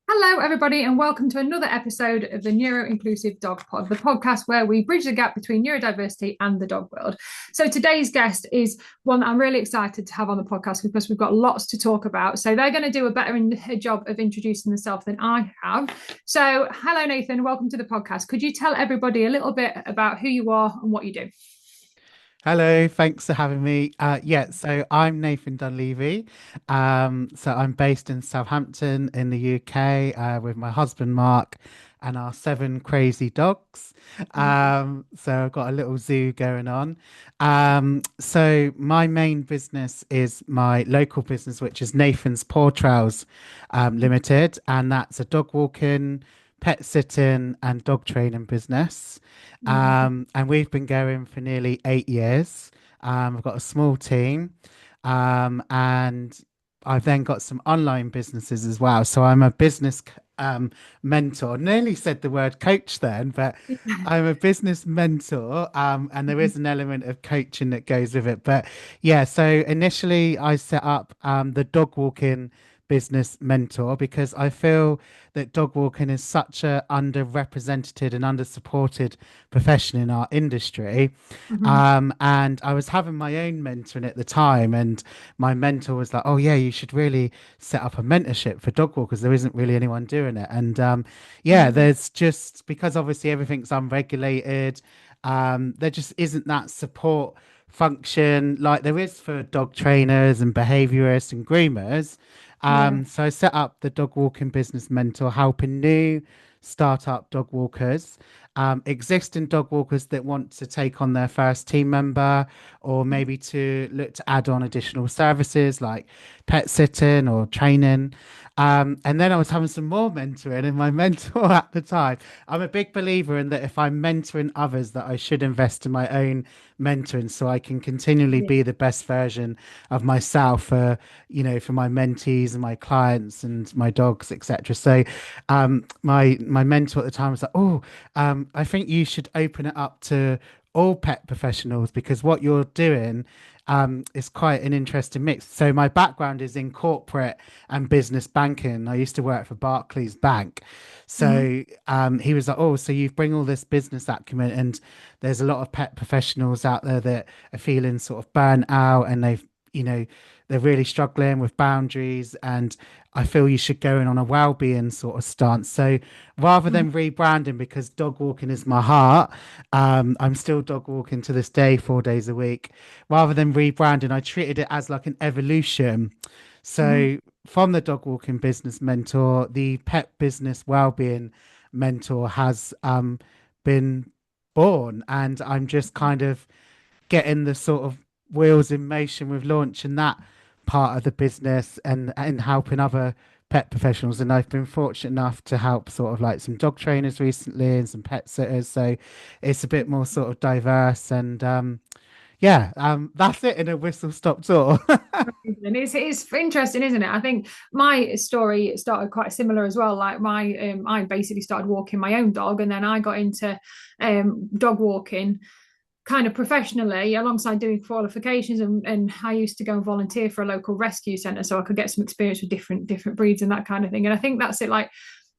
Hello, everybody, and welcome to another episode of the Neuro-Inclusive Dog Pod, the podcast where we bridge the gap between neurodiversity and the dog world. So today's guest is one that I'm really excited to have on the podcast because we've got lots to talk about. So they're going to do a better job of introducing themselves than I have. So hello, Nathan. Welcome to the podcast. Could you tell everybody a little bit about who you are and what you do? Hello, thanks for having me. So I'm Nathan Dunleavy. So I'm based in Southampton in the UK with my husband Mark and our seven crazy dogs. So I've got a little zoo going on. So my main business is my local business, which is Nathan's Paw Trails Limited, and that's a dog walking, pet sitting, and dog training business. And we've been going for nearly 8 years. I've got a small team, and I've then got some online businesses as well. So I'm a business mentor. Nearly said the word coach then, but I'm a business mentor, and there is an element of coaching that goes with it. But yeah, so initially I set up the dog walking business mentor because I feel that dog walking is such a underrepresented and under-supported profession in our industry. Mhm. And I was having my own mentoring at the time, and my mentor was like, "Oh yeah, you should really set up a mentorship for dog walkers. There isn't really anyone doing it." And yeah, Mhm. there's just because obviously everything's unregulated, there just isn't that support function like there is for dog trainers and behaviorists and groomers. Yeah. So I set up the dog walking business mentor, helping new startup dog walkers, existing dog walkers that want to take on their first team member, or maybe to look to add on additional services like pet sitting or training. And then I was having some more mentoring, and my mentor at the time, I'm a big believer in that if I'm mentoring others, that I should invest in my own mentoring so I can continually Yeah. be the best version of myself for for my mentees and my clients and my dogs, etc. So my mentor at the time was like, "Oh, I think you should open it up to all pet professionals because what you're doing is quite an interesting mix." So my background is in corporate and business banking. I used to work for Barclays Bank. Mhm. So he was like, "Oh, so you bring all this business acumen, and there's a lot of pet professionals out there that are feeling sort of burnt out, and you know, they're really struggling with boundaries, and I feel you should go in on a well-being sort of stance." So rather Mhm. than rebranding, because dog walking is my heart, I'm still dog walking to this day, 4 days a week. Rather than rebranding, I treated it as like an evolution. Mhm. So from the dog walking business mentor, the pet business well-being mentor has been born, and I'm just kind of getting the sort of wheels in motion with launching that part of the business and helping other pet professionals. And I've been fortunate enough to help sort of like some dog trainers recently and some pet sitters. So it's a bit more sort of diverse and that's it in a whistle stop tour. And it's interesting, isn't it? I think my story started quite similar as well. Like I basically started walking my own dog, and then I got into dog walking kind of professionally alongside doing qualifications, and I used to go and volunteer for a local rescue centre so I could get some experience with different breeds and that kind of thing. And I think that's it. Like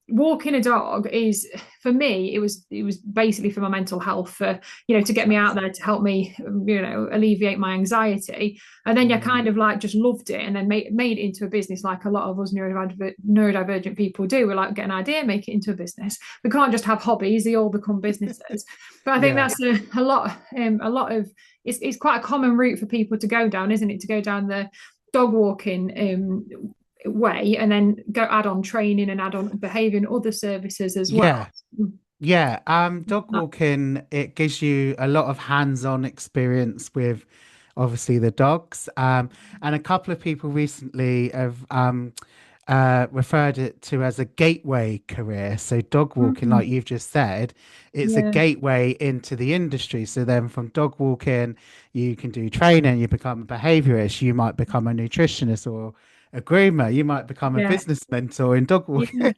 walking a dog is, for me, it was basically for my mental health, for to get me out there, to help me alleviate my anxiety. And then you Mm, kind of like just loved it, and then made it into a business, like a lot of us neurodivergent people do. We like get an idea, make it into a business. We can't just have hobbies, they all become businesses. But I think yeah. that's a lot of it's quite a common route for people to go down, isn't it, to go down the dog walking way, and then go add on training and add on behavior and other services as well. Yeah. Yeah, dog walking, it gives you a lot of hands-on experience with obviously the dogs. And a couple of people recently have referred it to as a gateway career. So dog walking, like Mm, you've just said, it's a yeah, gateway into the industry. So then from dog walking, you can do training, you become a behaviorist, you might become a nutritionist or a groomer, you might become a yeah, business mentor in dog yeah, walking.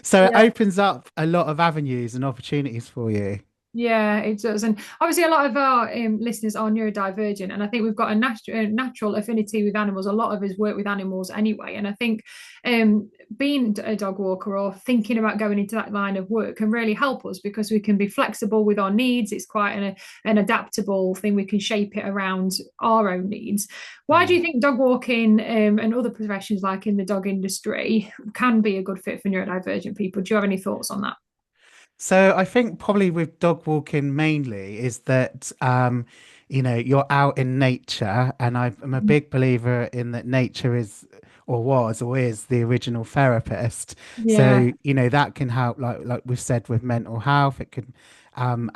So it yeah. opens up a lot of avenues and opportunities for you. Yeah, it does. And obviously, a lot of our listeners are neurodivergent, and I think we've got a natural affinity with animals. A lot of us work with animals anyway. And I think being a dog walker or thinking about going into that line of work can really help us because we can be flexible with our needs. It's quite an adaptable thing. We can shape it around our own needs. Why do Mm. you think dog walking and other professions like in the dog industry can be a good fit for neurodivergent people? Do you have any thoughts on that? So I think probably with dog walking mainly is that you're out in nature, and I'm a big believer in that nature is or was or is the original therapist. Yeah, So that can help, like we've said, with mental health. It can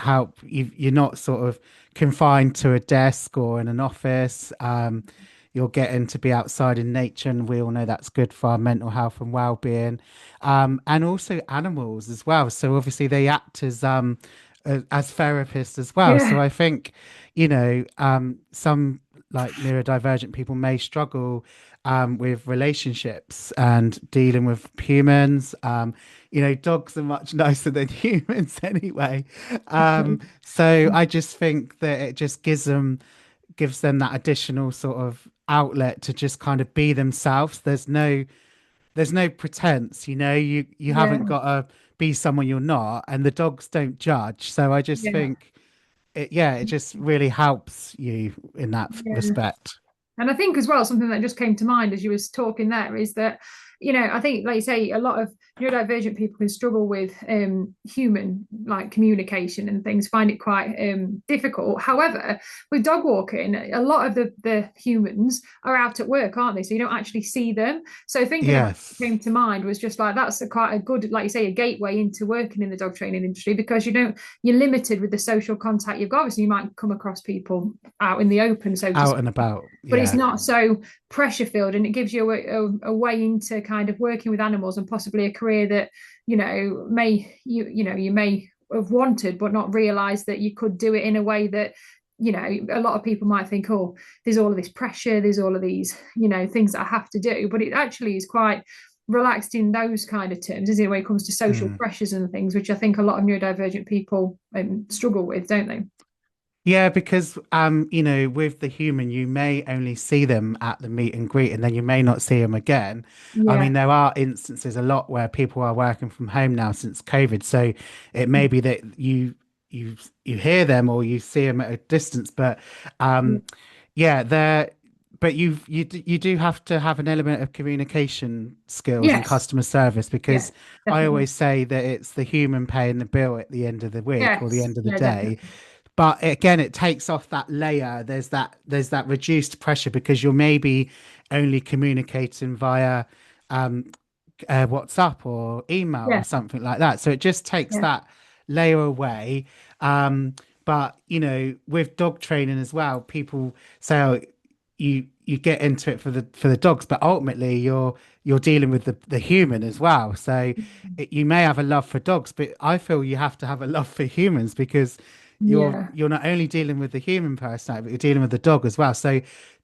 help you're not sort of confined to a desk or in an office. You're getting to be outside in nature, and we all know that's good for our mental health and well-being, and also animals as well. So obviously they act as therapists as well. So yeah, I think, some like neurodivergent people may struggle with relationships and dealing with humans. Dogs are much nicer than humans anyway. definitely. So I just think that it just gives them that additional sort of outlet to just kind of be themselves. There's no pretense, you haven't Yeah, got to be someone you're not, and the dogs don't judge. So I just yeah, think it just really helps you in that yeah. respect. And I think as well, something that just came to mind as you was talking there is that, I think, like you say, a lot of neurodivergent people can struggle with human like communication and things, find it quite difficult. However, with dog walking, a lot of the humans are out at work, aren't they? So you don't actually see them. So thinking about what Yes. came to mind was just like that's quite a good, like you say, a gateway into working in the dog training industry because you're limited with the social contact you've got. Obviously, you might come across people out in the open, so to Out speak, and about. but it's Yeah. not so pressure filled, and it gives you a way into kind of working with animals and possibly a career that you may have wanted but not realized that you could do it in a way that a lot of people might think, oh, there's all of this pressure, there's all of these things that I have to do, but it actually is quite relaxed in those kind of terms, isn't it, when it comes to social Mm. pressures and things, which I think a lot of neurodivergent people struggle with, don't they? Yeah, because with the human, you may only see them at the meet and greet, and then you may not see them again. I mean, Yeah, there are instances a lot where people are working from home now since COVID, so it may be that you hear them or you see them at a distance, but yeah. yeah, but you do have to have an element of communication skills and Yes, customer service, yeah, because I definitely. always say that it's the human paying the bill at the end of the week or the Yes, end of the yeah, day. definitely. But again, it takes off that layer. There's that reduced pressure because you're maybe only communicating via WhatsApp or email or Yeah, something like that. So it just takes yeah, that layer away. But with dog training as well, people say, oh, you get into it for the dogs, but ultimately you're dealing with the human as well. So you may have a love for dogs, but I feel you have to have a love for humans, because you're yeah. you're not only dealing with the human person, but you're dealing with the dog as well. So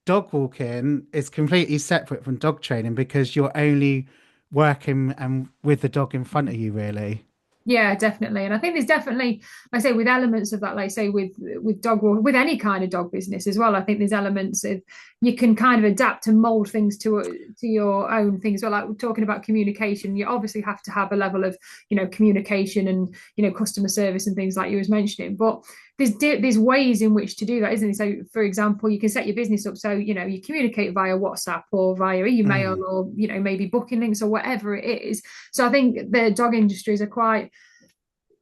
dog walking is completely separate from dog training because you're only working and with the dog in front of you, really. Yeah, definitely. And I think there's definitely, like I say, with elements of that, like I say, with dog walk, with any kind of dog business as well. I think there's elements of you can kind of adapt and mold things to your own things. Well, like we're talking about communication, you obviously have to have a level of communication and customer service and things like you was mentioning. But there's ways in which to do that, isn't it? So, for example, you can set your business up so you communicate via WhatsApp or via email Mm. or maybe booking links or whatever it is. So I think the dog industries are quite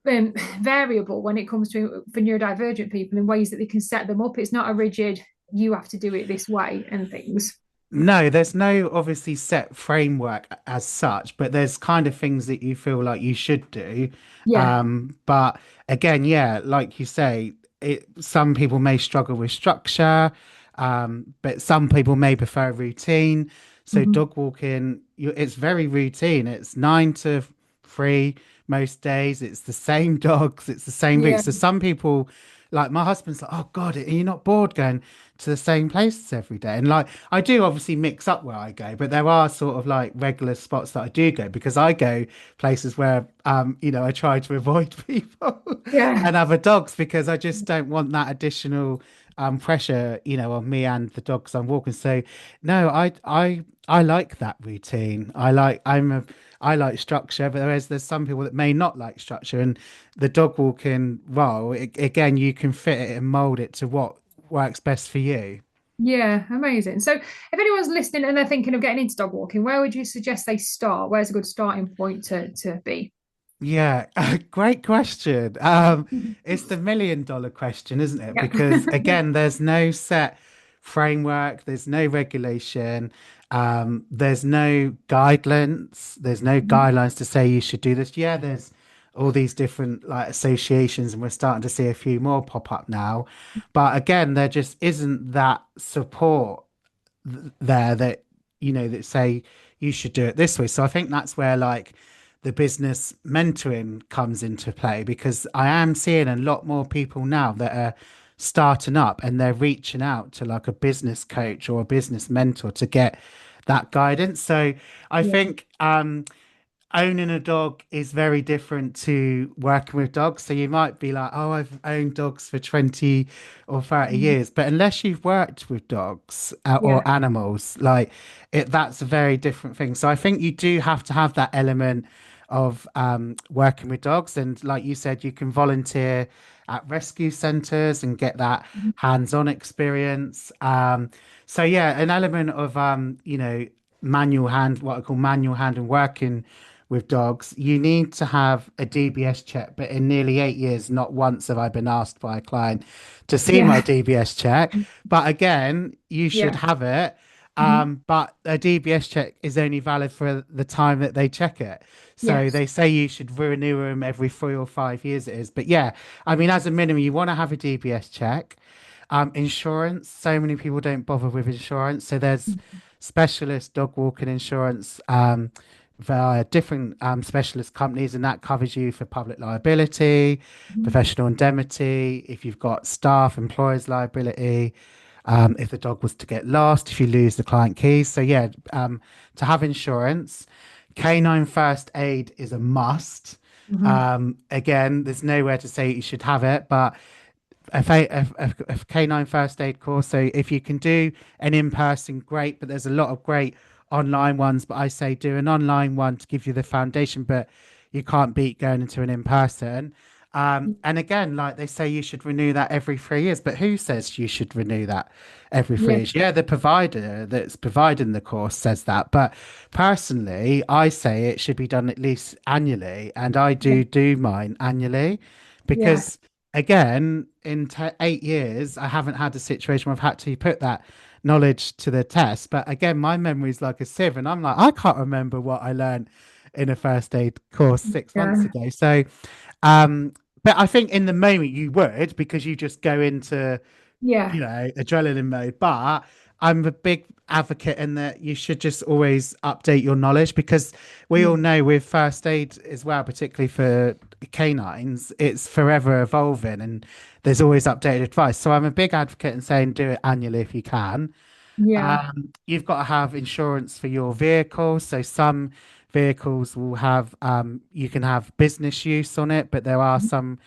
variable when it comes to for neurodivergent people in ways that they can set them up. It's not a rigid, you have to do it this way and things. No, there's no obviously set framework as such, but there's kind of things that you feel like you should do. Yeah. But again, yeah, like you say, some people may struggle with structure, but some people may prefer routine. So Mm-hmm. dog walking, it's very routine. It's 9 to 3 most days. It's the same dogs. It's the same route. Yeah. So some people like my husband's like, oh God, are you not bored going to the same places every day? And like I do obviously mix up where I go, but there are sort of like regular spots that I do go because I go places where I try to avoid people Yeah. and other dogs because I just don't want that additional pressure, on me and the dogs I'm walking. So no, I like that routine. I like structure, but there's some people that may not like structure, and the dog walking role, again, you can fit it and mold it to what works best for you. Yeah, amazing. So, if anyone's listening and they're thinking of getting into dog walking, where would you suggest they start? Where's a good starting point to be? Yeah, great question. It's the $1 million question, isn't it? Yeah. Because again, there's no set framework, there's no regulation, there's no guidelines, there's no guidelines to say you should do this. Yeah, there's all these different like associations, and we're starting to see a few more pop up now. But again, there just isn't that support there that that say you should do it this way. So I think that's where like the business mentoring comes into play because I am seeing a lot more people now that are starting up and they're reaching out to like a business coach or a business mentor to get that guidance. So I Yeah. think owning a dog is very different to working with dogs. So you might be like, oh, I've owned dogs for 20 or 30 Mhm. years. But unless you've worked with dogs or Yeah. animals, like that's a very different thing. So I think you do have to have that element of working with dogs. And like you said, you can volunteer at rescue centres and get that Mhm. hands-on experience. So yeah, an element of manual hand, what I call manual hand and working with dogs, you need to have a DBS check. But in nearly 8 years, not once have I been asked by a client to see my Yeah. DBS check. But again, you should Yeah. have it. Mhm. But a DBS check is only valid for the time that they check it. So Yes. they say you should renew them every 3 or 5 years, it is. But yeah, I mean, as a minimum, you want to have a DBS check. Insurance, so many people don't bother with insurance. So there's specialist dog walking insurance via different specialist companies, and that covers you for public liability, Mhm. professional indemnity, if you've got staff, employers liability, if the dog was to get lost, if you lose the client keys. So yeah, to have insurance, canine first aid is a must. Mhm. Again, there's nowhere to say you should have it, but a canine first aid course. So if you can do an in-person, great, but there's a lot of great online ones. But I say do an online one to give you the foundation, but you can't beat going into an in-person. And again, like they say, you should renew that every 3 years. But who says you should renew that every three Yeah. years? Yeah, the provider that's providing the course says that. But personally, I say it should be done at least annually, and I Yeah. do mine annually Yeah. because again, in 8 years, I haven't had a situation where I've had to put that knowledge to the test. But again, my memory is like a sieve, and I'm like, I can't remember what I learned in a first aid course 6 months Yeah. ago. So, um, but I think in the moment you would because you just go into Yeah. adrenaline mode. But I'm a big advocate in that you should just always update your knowledge because we all Yeah. know with first aid as well, particularly for canines, it's forever evolving and there's always updated advice. So I'm a big advocate in saying do it annually if you can. Yeah. You've got to have insurance for your vehicle. So some vehicles will have you can have business use on it, but there are some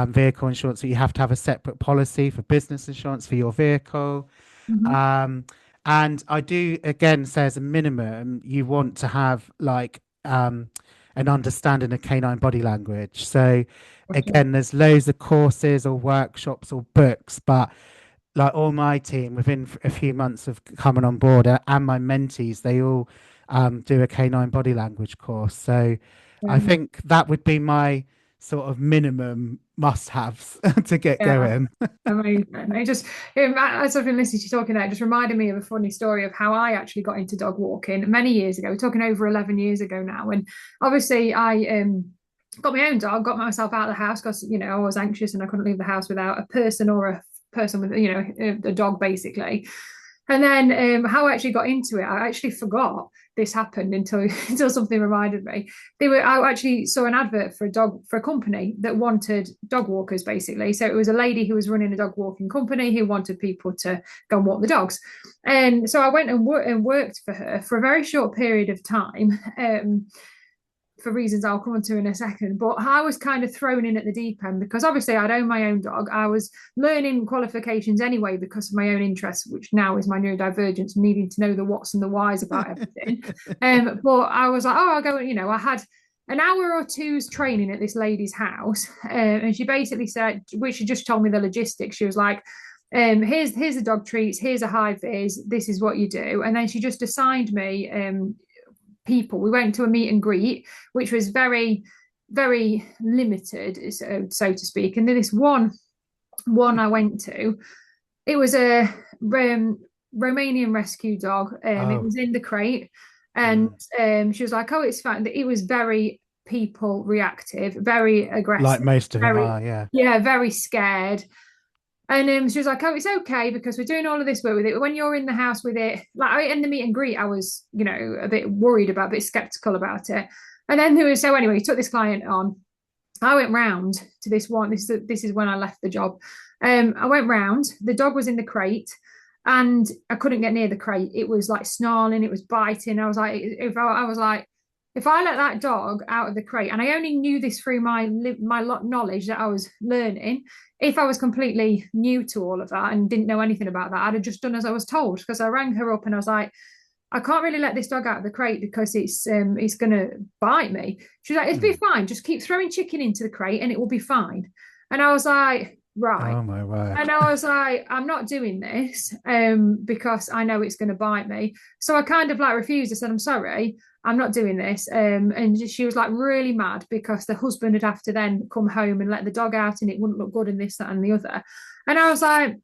vehicle insurance that you have to have a separate policy for business insurance for your vehicle. Mhm. Um, and I do again say as a minimum, you want to have like an understanding of canine body language. So Okay. again, there's loads of courses or workshops or books, but like all my team within a few months of coming on board and my mentees, they all do a canine body language course. So I Yeah. think that would be my sort of minimum must-haves to get Yeah. going. Amazing. It just, as I've been listening to you talking there, it just reminded me of a funny story of how I actually got into dog walking many years ago. We're talking over 11 years ago now. And obviously, I got my own dog, got myself out of the house because, I was anxious and I couldn't leave the house without a person or a person with, a dog basically. And then how I actually got into it, I actually forgot this happened until until something reminded me. I actually saw an advert for a company that wanted dog walkers basically. So it was a lady who was running a dog walking company who wanted people to go and walk the dogs. And so I went and worked for her for a very short period of time. For reasons I'll come on to in a second. But I was kind of thrown in at the deep end because obviously I'd own my own dog. I was learning qualifications anyway because of my own interests, which now is my neurodivergence, needing to know the what's and the whys about everything. But I was like, oh, I'll go, I had an hour or two's training at this lady's house. And she basically said, which she just told me the logistics. She was like, here's the dog treats, here's a high vis, this is what you do. And then she just assigned me people. We went to a meet and greet, which was very, very limited, so to speak. And then this one I went to, it was a Romanian rescue dog. It Oh, was in the crate, and mm. she was like, "Oh, it's fine." It was very people reactive, very Like aggressive, most of them very are, yeah. yeah, very scared. And she was like, "Oh, it's okay because we're doing all of this work with it. When you're in the house with it, like in the meet and greet, I was, a bit worried about, a bit skeptical about it. And then so anyway, he took this client on. I went round to this one. This is when I left the job. I went round. The dog was in the crate, and I couldn't get near the crate. It was like snarling. It was biting. I was like, I was like, if I let that dog out of the crate, and I only knew this through my knowledge that I was learning. If I was completely new to all of that and didn't know anything about that, I'd have just done as I was told. Because I rang her up and I was like, I can't really let this dog out of the crate because it's gonna bite me. She's like, it'll be Mm. fine. Just keep throwing chicken into the crate and it will be fine. And I was like, right. Oh my word. And I was like, I'm not doing this because I know it's going to bite me. So I kind of like refused. I said, I'm sorry, I'm not doing this. And she was like really mad because the husband would have to then come home and let the dog out and it wouldn't look good and this, that, and the other. And I was like,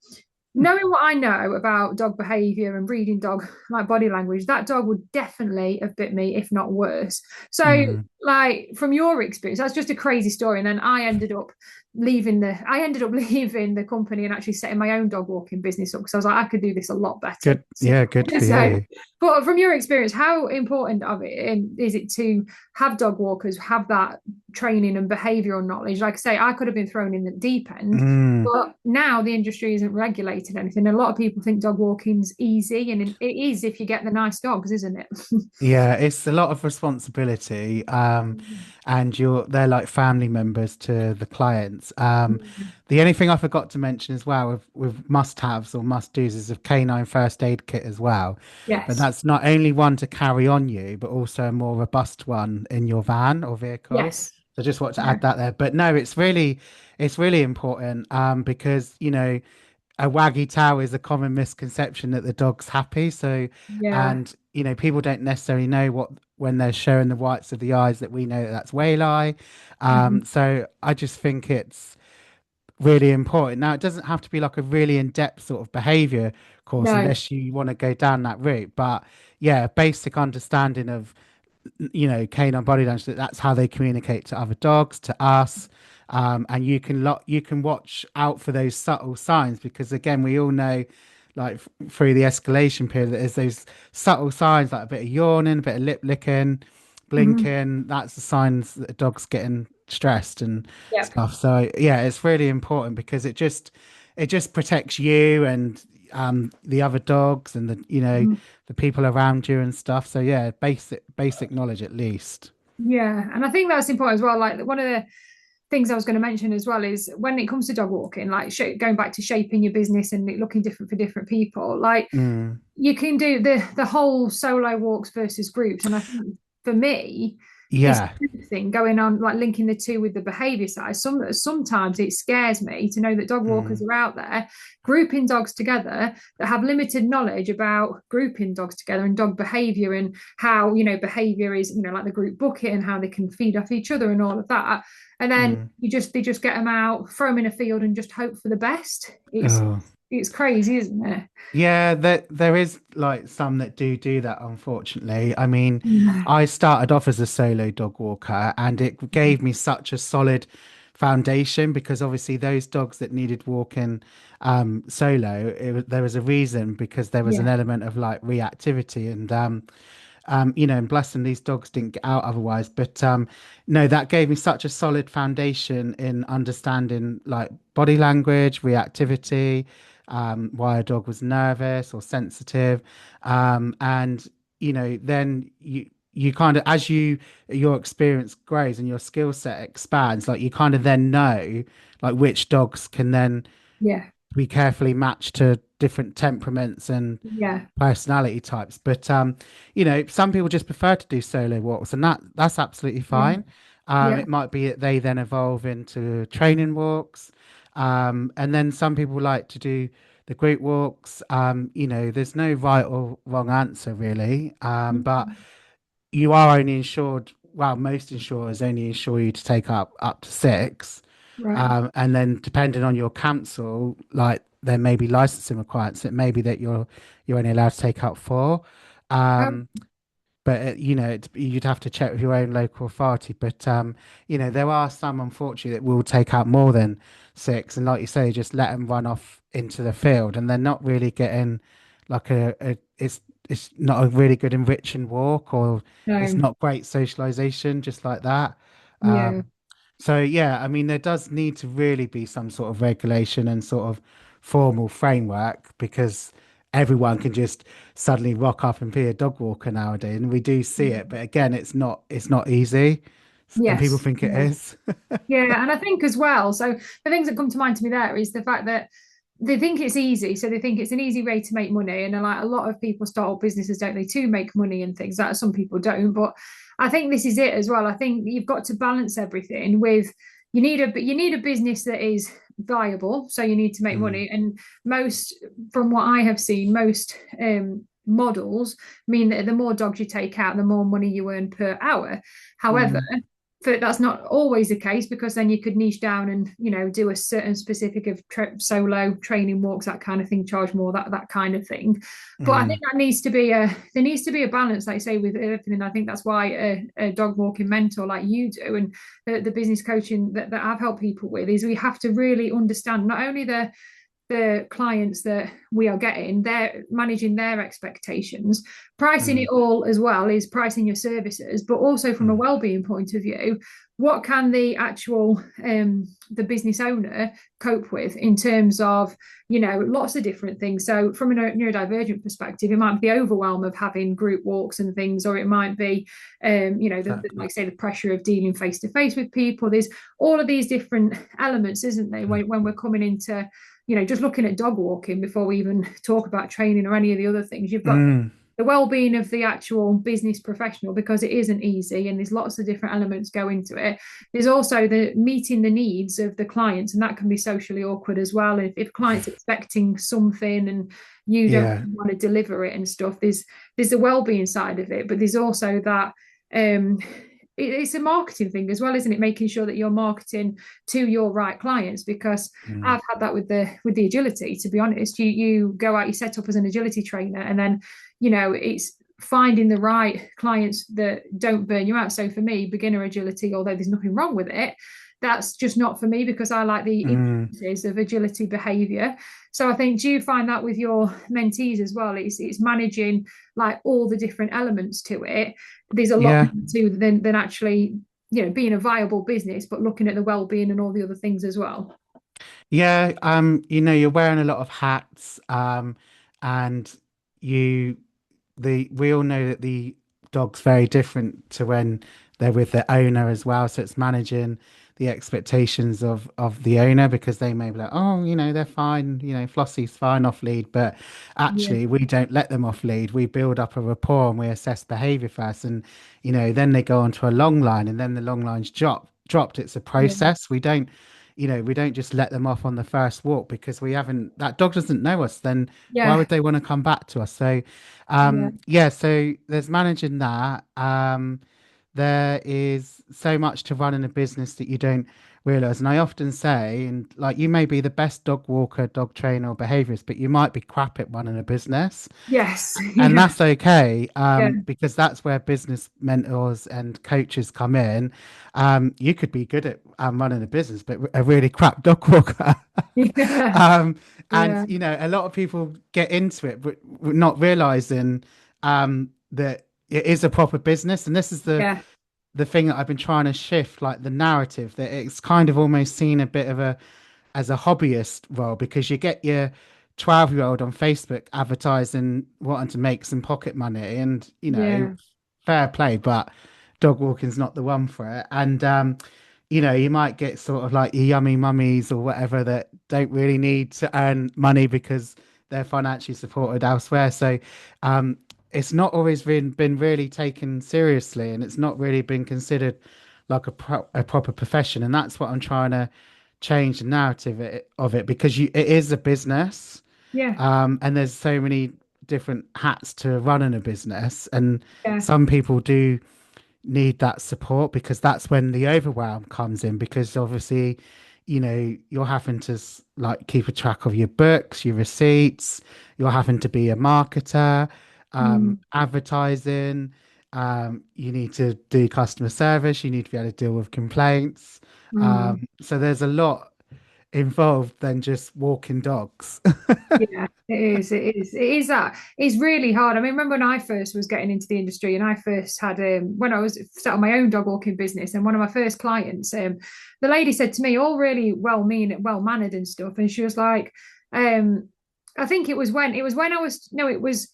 knowing what I know about dog behavior and reading dog like body language, that dog would definitely have bit me, if not worse. So, Mm. like from your experience, that's just a crazy story. And then I ended up leaving the company and actually setting my own dog walking business up because I was like, I could do this a lot better. Good. Yeah, good for So, you. but from your experience, how important of it is it to have dog walkers have that training and behavioural knowledge? Like I say, I could have been thrown in the deep end, Mm. but now the industry isn't regulated anything. A lot of people think dog walking's easy, and it is if you get the nice dogs, isn't it? Yeah, it's a lot of responsibility. And they're like family members to the clients. The only thing I forgot to mention as well with must-haves or must-dos is a canine first aid kit as well. But Yes, that's not only one to carry on you, but also a more robust one in your van or vehicle. yes, So just want to yeah, add that there. But no, it's really important because a waggy tail is a common misconception that the dog's happy. So, yeah, and people don't necessarily know what when they're showing the whites of the eyes that we know that that's waylay. mhm. So I just think it's really important. Now, it doesn't have to be like a really in-depth sort of behavior course No, unless you want to go down that route. But yeah, basic understanding of canine body language, that's how they communicate to other dogs, to us. And you can watch out for those subtle signs because again, we all know like through the escalation period that there's those subtle signs like a bit of yawning, a bit of lip licking, mhm. blinking. That's the signs that a dog's getting stressed and Yep. stuff. So yeah, it's really important because it just protects you and the other dogs and Mhm. the people around you and stuff. So yeah, basic knowledge at least. Yeah, and I think that's important as well. Like one of the things I was going to mention as well is when it comes to dog walking, like going back to shaping your business and it looking different for different people. Like Mm, you can do the whole solo walks versus groups, and I think for me, this yeah. thing going on, like linking the two with the behavior side. Sometimes it scares me to know that dog walkers Mm, are out there grouping dogs together that have limited knowledge about grouping dogs together and dog behavior and how behavior is like the group bucket and how they can feed off each other and all of that. And then mm. they just get them out, throw them in a field, and just hope for the best. Oh. It's crazy, isn't it? Yeah, there is like some that do that, unfortunately. I mean, Yeah. I started off as a solo dog walker and it gave me such a solid foundation, because obviously those dogs that needed walking solo, there was a reason, because there was an Yeah. element of like reactivity, and and bless them, these dogs didn't get out otherwise. But no, that gave me such a solid foundation in understanding like body language, reactivity, why a dog was nervous or sensitive, and then you kind of, as your experience grows and your skill set expands, like you kind of then know like which dogs can then Yeah. be carefully matched to different temperaments and Yeah. personality types. But some people just prefer to do solo walks, and that's absolutely Yeah. fine. Yeah. It might be that they then evolve into training walks, and then some people like to do the group walks. There's no right or wrong answer really, but you are only insured. Well, most insurers only insure you to take up to six. Right. And then depending on your council, like there may be licensing requirements. It may be that you're only allowed to take up four. Um, Um, but you'd have to check with your own local authority. But there are some, unfortunately, that will take out more than six, and like you say, just let them run off into the field, and they're not really getting like it's not a really good enriching walk, or it's no. not great socialization, just like that. Yeah. So yeah, I mean, there does need to really be some sort of regulation and sort of formal framework, because everyone can just suddenly rock up and be a dog walker nowadays, and we do see it. But again, it's not easy, and people Yes. think it Yeah. is. Yeah, and I think as well, so the things that come to mind to me there is the fact that they think it's easy, so they think it's an easy way to make money, and like a lot of people start up businesses, don't they, to make money and things that some people don't. But I think this is it as well. I think you've got to balance everything with you need a business that is viable, so you need to make Mm, money, and most from what I have seen, most models mean that the more dogs you take out, the more money you earn per hour. However, mm, that's not always the case, because then you could niche down and do a certain specific of solo training walks, that kind of thing, charge more, that kind of thing. But I think mm, that needs to be there needs to be a balance, like I say, with everything. I think that's why a dog walking mentor like you do, and the business coaching that I've helped people with, is we have to really understand not only the clients that we are getting, they're managing their expectations. Pricing it mm, all as well is pricing your services, but also from a mm, well-being point of view, what can the actual the business owner cope with in terms of lots of different things. So from a neurodivergent perspective, it might be the overwhelm of having group walks and things, or it might be like I exactly. say, the pressure of dealing face to face with people. There's all of these different elements, isn't there, when we're coming into just looking at dog walking before we even talk about training or any of the other things. You've got Mm, the well-being of the actual business professional, because it isn't easy and there's lots of different elements go into it. There's also the meeting the needs of the clients, and that can be socially awkward as well. If clients expecting something and you don't yeah. want to deliver it and stuff, there's the well-being side of it, but there's also that um it's a marketing thing as well, isn't it? Making sure that you're marketing to your right clients, because Mm, I've had that with the agility. To be honest, you go out, you set up as an agility trainer, and then it's finding the right clients that don't burn you out. So for me, beginner agility, although there's nothing wrong with it, that's just not for me, because I like the mm, influences of agility behavior. So I think, do you find that with your mentees as well? It's managing like all the different elements to it. There's a lot yeah. to than actually being a viable business, but looking at the well-being and all the other things as well. Yeah, you're wearing a lot of hats, and you we all know that the dog's very different to when they're with the owner as well. So it's managing the expectations of the owner, because they may be like, oh, they're fine, Flossie's fine off lead, but Yeah, actually we don't let them off lead. We build up a rapport and we assess behavior first, and then they go onto a long line, and then the long line's dropped. It's a yeah, process. We don't just let them off on the first walk, because we haven't, that dog doesn't know us, then why yeah, would they want to come back to us? So yeah, yeah, so there's managing that. there is so much to running a business that you don't realize. And I often say, and like you may be the best dog walker, dog trainer, or behaviorist, but you might be crap at running a business. Yes. And Yeah. that's okay, Yeah. because that's where business mentors and coaches come in. You could be good at running a business, but a really crap dog walker. Yeah. um, and Yeah. you know, a lot of people get into it, but not realizing that it is a proper business. And this is Yeah. the thing that I've been trying to shift, like the narrative, that it's kind of almost seen a bit of a as a hobbyist role, because you get your 12-year-old on Facebook advertising wanting to make some pocket money, and you know, Yeah. fair play, but dog walking's not the one for it. And you know, you might get sort of like your yummy mummies or whatever that don't really need to earn money because they're financially supported elsewhere. So um it's not always been really taken seriously, and it's not really been considered like a proper profession. And that's what I'm trying to change the narrative of it, because it is a business, Yeah. and there's so many different hats to running a business, and Yeah. some people do need that support, because that's when the overwhelm comes in, because obviously, you know, you're having to like keep a track of your books, your receipts, you're having to be a marketer, Mm. advertising, you need to do customer service, you need to be able to deal with complaints, Mm. so there's a lot involved than just walking dogs. Yeah, it is. It is. It is that. It's really hard. I mean, remember when I first was getting into the industry and I first had when I was set on my own dog walking business, and one of my first clients, the lady said to me, all really well mean, well mannered and stuff, and she was like, um, I think it was when I was no, it was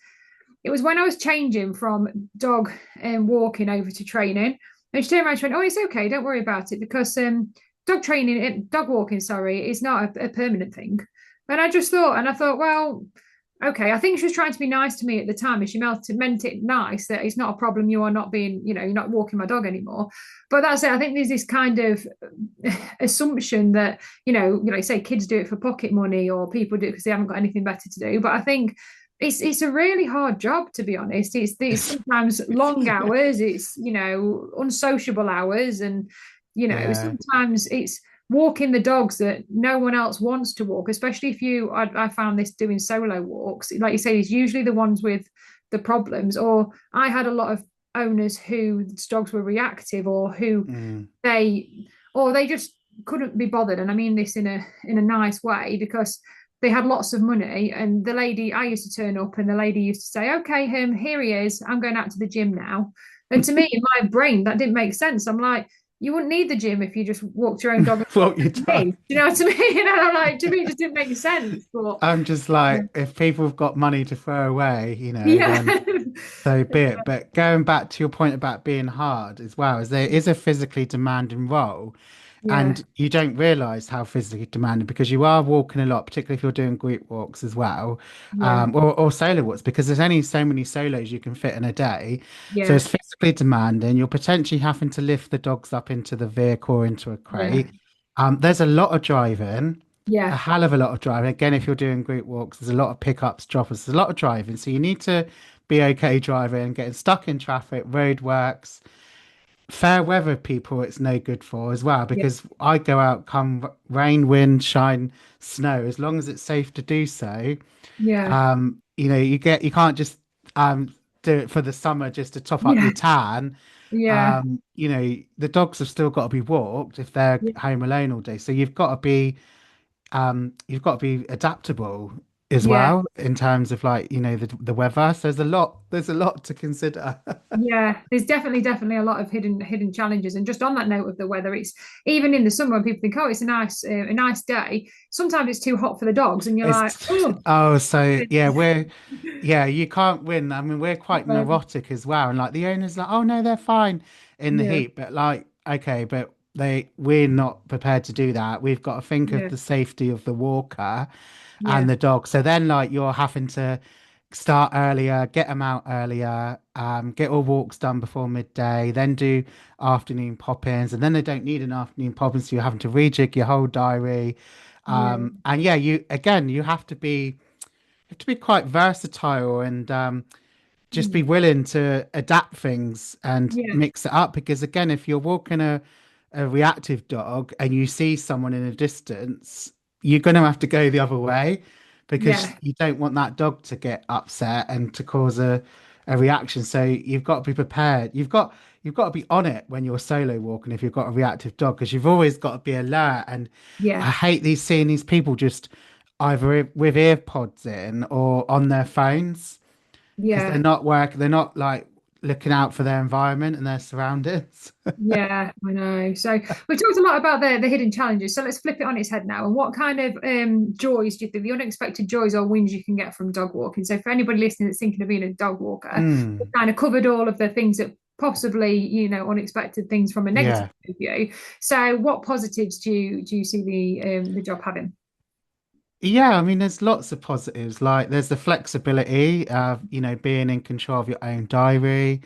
when I was changing from dog walking over to training. And she turned around and she went, "Oh, it's okay, don't worry about it, because dog walking, sorry, is not a permanent thing." And I thought, well, okay. I think she was trying to be nice to me at the time, and she meant it nice, that it's not a problem. You are not being, you're not walking my dog anymore. But that's it. I think there's this kind of assumption that, say kids do it for pocket money, or people do it because they haven't got anything better to do. But I think it's a really hard job, to be honest. It's It's sometimes long hours. It's unsociable hours, and yeah. sometimes it's walking the dogs that no one else wants to walk, especially if I found this doing solo walks. Like you say, it's usually the ones with the problems. Or I had a lot of owners whose dogs were reactive, or who Mm. they or they just couldn't be bothered. And I mean this in a nice way, because they had lots of money, and the lady, I used to turn up and the lady used to say, "Okay, here he is, I'm going out to the gym now." And to me, in my brain, that didn't make sense. I'm like, you wouldn't need the gym if you just walked your own dog and What brought you them to done? me. Do you know what I mean? And I'm like, to me, it just didn't make sense. But I'm just like, if people have got money to throw away, you know, yeah, then so be it. But going back to your point about being hard as well, is there is a physically demanding role, yeah, and you don't realize how physically demanding, because you are walking a lot, particularly if you're doing group walks as well, yeah, or solo walks, because there's only so many solos you can fit in a day. So yeah, it's physically demanding. You're potentially having to lift the dogs up into the vehicle or into a yeah, crate. There's a lot of driving, a yeah, hell of a lot of driving. Again, if you're doing group walks, there's a lot of pickups, droppers, there's a lot of driving. So you need to be okay driving, getting stuck in traffic, roadworks, fair weather people, it's no good for as well, yeah, because I go out come rain, wind, shine, snow, as long as it's safe to do so. yeah, You know, you can't just do it for the summer just to top up yeah, your tan. yeah, You know, the dogs have still got to be walked if they're yeah, home alone all day. So you've got to be adaptable as yeah. well, in terms of like, you know, the weather. So there's a lot to consider. Yeah, there's definitely a lot of hidden challenges. And just on that note of the weather, it's even in the summer when people think, oh, it's a nice day. Sometimes it's too hot for the dogs, and you're like, It's oh, oh, so yeah, yeah, you can't win. I mean, we're quite neurotic as well, and like the owner's like, oh no, they're fine in the yeah, heat, but like, okay, but we're not prepared to do that. We've got to think of yeah, the safety of the walker and yeah, the dog. So then, like, you're having to start earlier, get them out earlier, get all walks done before midday, then do afternoon pop-ins, and then they don't need an afternoon pop-in, so you're having to rejig your whole diary. yeah, And yeah, you again, you have to be quite versatile and just be willing to adapt things and Yeah, mix it up. Because again, if you're walking a reactive dog and you see someone in a distance, you're going to have to go the other way because yeah, you don't want that dog to get upset and to cause a reaction. So you've got to be prepared. You've got to be on it when you're solo walking if you've got a reactive dog because you've always got to be alert. And yeah, I hate seeing these people just either with ear pods in or on their phones because yeah. they're not like looking out for their environment and their surroundings. Yeah, I know. So we talked a lot about the hidden challenges. So let's flip it on its head now. And what kind of joys do you think, the unexpected joys or wins you can get from dog walking? So for anybody listening that's thinking of being a dog walker, we Mm, kind of covered all of the things that possibly, unexpected things from a negative yeah. point of view. So what positives do you see the job having? Yeah, I mean, there's lots of positives. Like, there's the flexibility of, being in control of your own diary.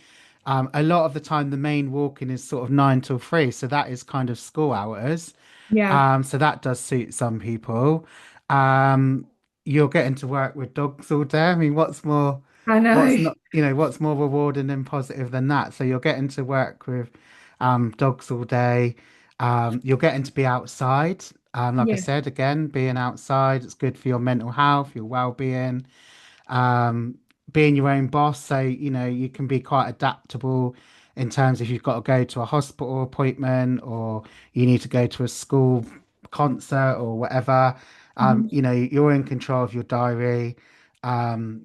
A lot of the time, the main walking is sort of 9 till 3, so that is kind of school hours. Yeah, So that does suit some people. Um, you're getting to work with dogs all day. I mean, I what's know. not, what's more rewarding and positive than that? So you're getting to work with dogs all day. You're getting to be outside. Like I Yeah, said, again, being outside, it's good for your mental health, your well-being, um, being your own boss. So, you can be quite adaptable in terms if you've got to go to a hospital appointment or you need to go to a school concert or whatever. mhm. You're in control of your diary. Um,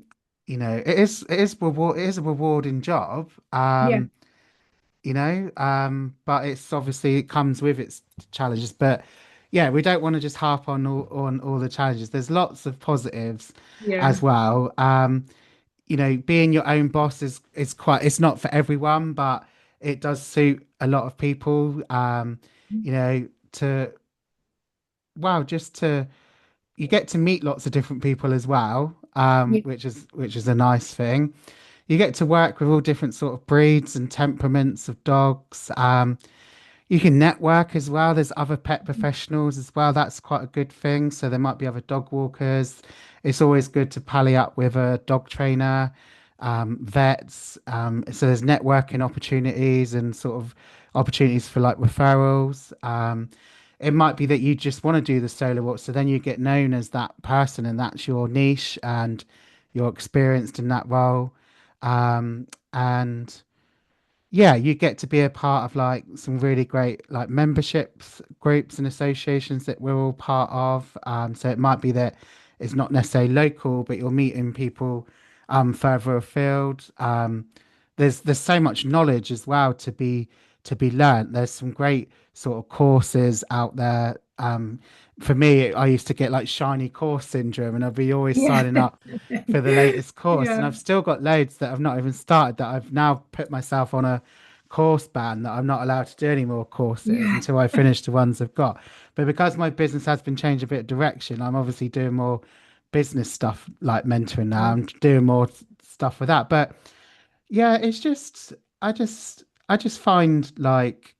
it is a rewarding job. Yeah, But it's obviously it comes with its challenges. But yeah, we don't want to just harp on all the challenges. There's lots of positives yeah, as well. Being your own boss is quite it's not for everyone, but it does suit a lot of people. To wow, just to you get to meet lots of different people as well, yeah, which is a nice thing. You get to work with all different sort of breeds and temperaments of dogs. You can network as well. There's other pet professionals as well. That's quite a good thing. So there might be other dog walkers. It's always good to pally up with a dog trainer, vets. So there's networking opportunities and sort of opportunities for like referrals. It might be that you just want to do the solo walk, so then you get known as that person, and that's your niche, and you're experienced in that role. And yeah, you get to be a part of like some really great like memberships, groups and associations that we're all part of. So it might be that it's not necessarily local, but you're meeting people further afield. There's so much knowledge as well to be learnt. There's some great sort of courses out there. For me, I used to get like shiny course syndrome, and I'd be always yeah, signing up for the latest course. And yeah, I've still got loads that I've not even started that I've now put myself on a course ban that I'm not allowed to do any more courses yeah. until I finish the ones I've got. But because my business has been changed a bit of direction, I'm obviously doing more business stuff like mentoring now. I'm doing more stuff with that. But yeah, it's just I just find like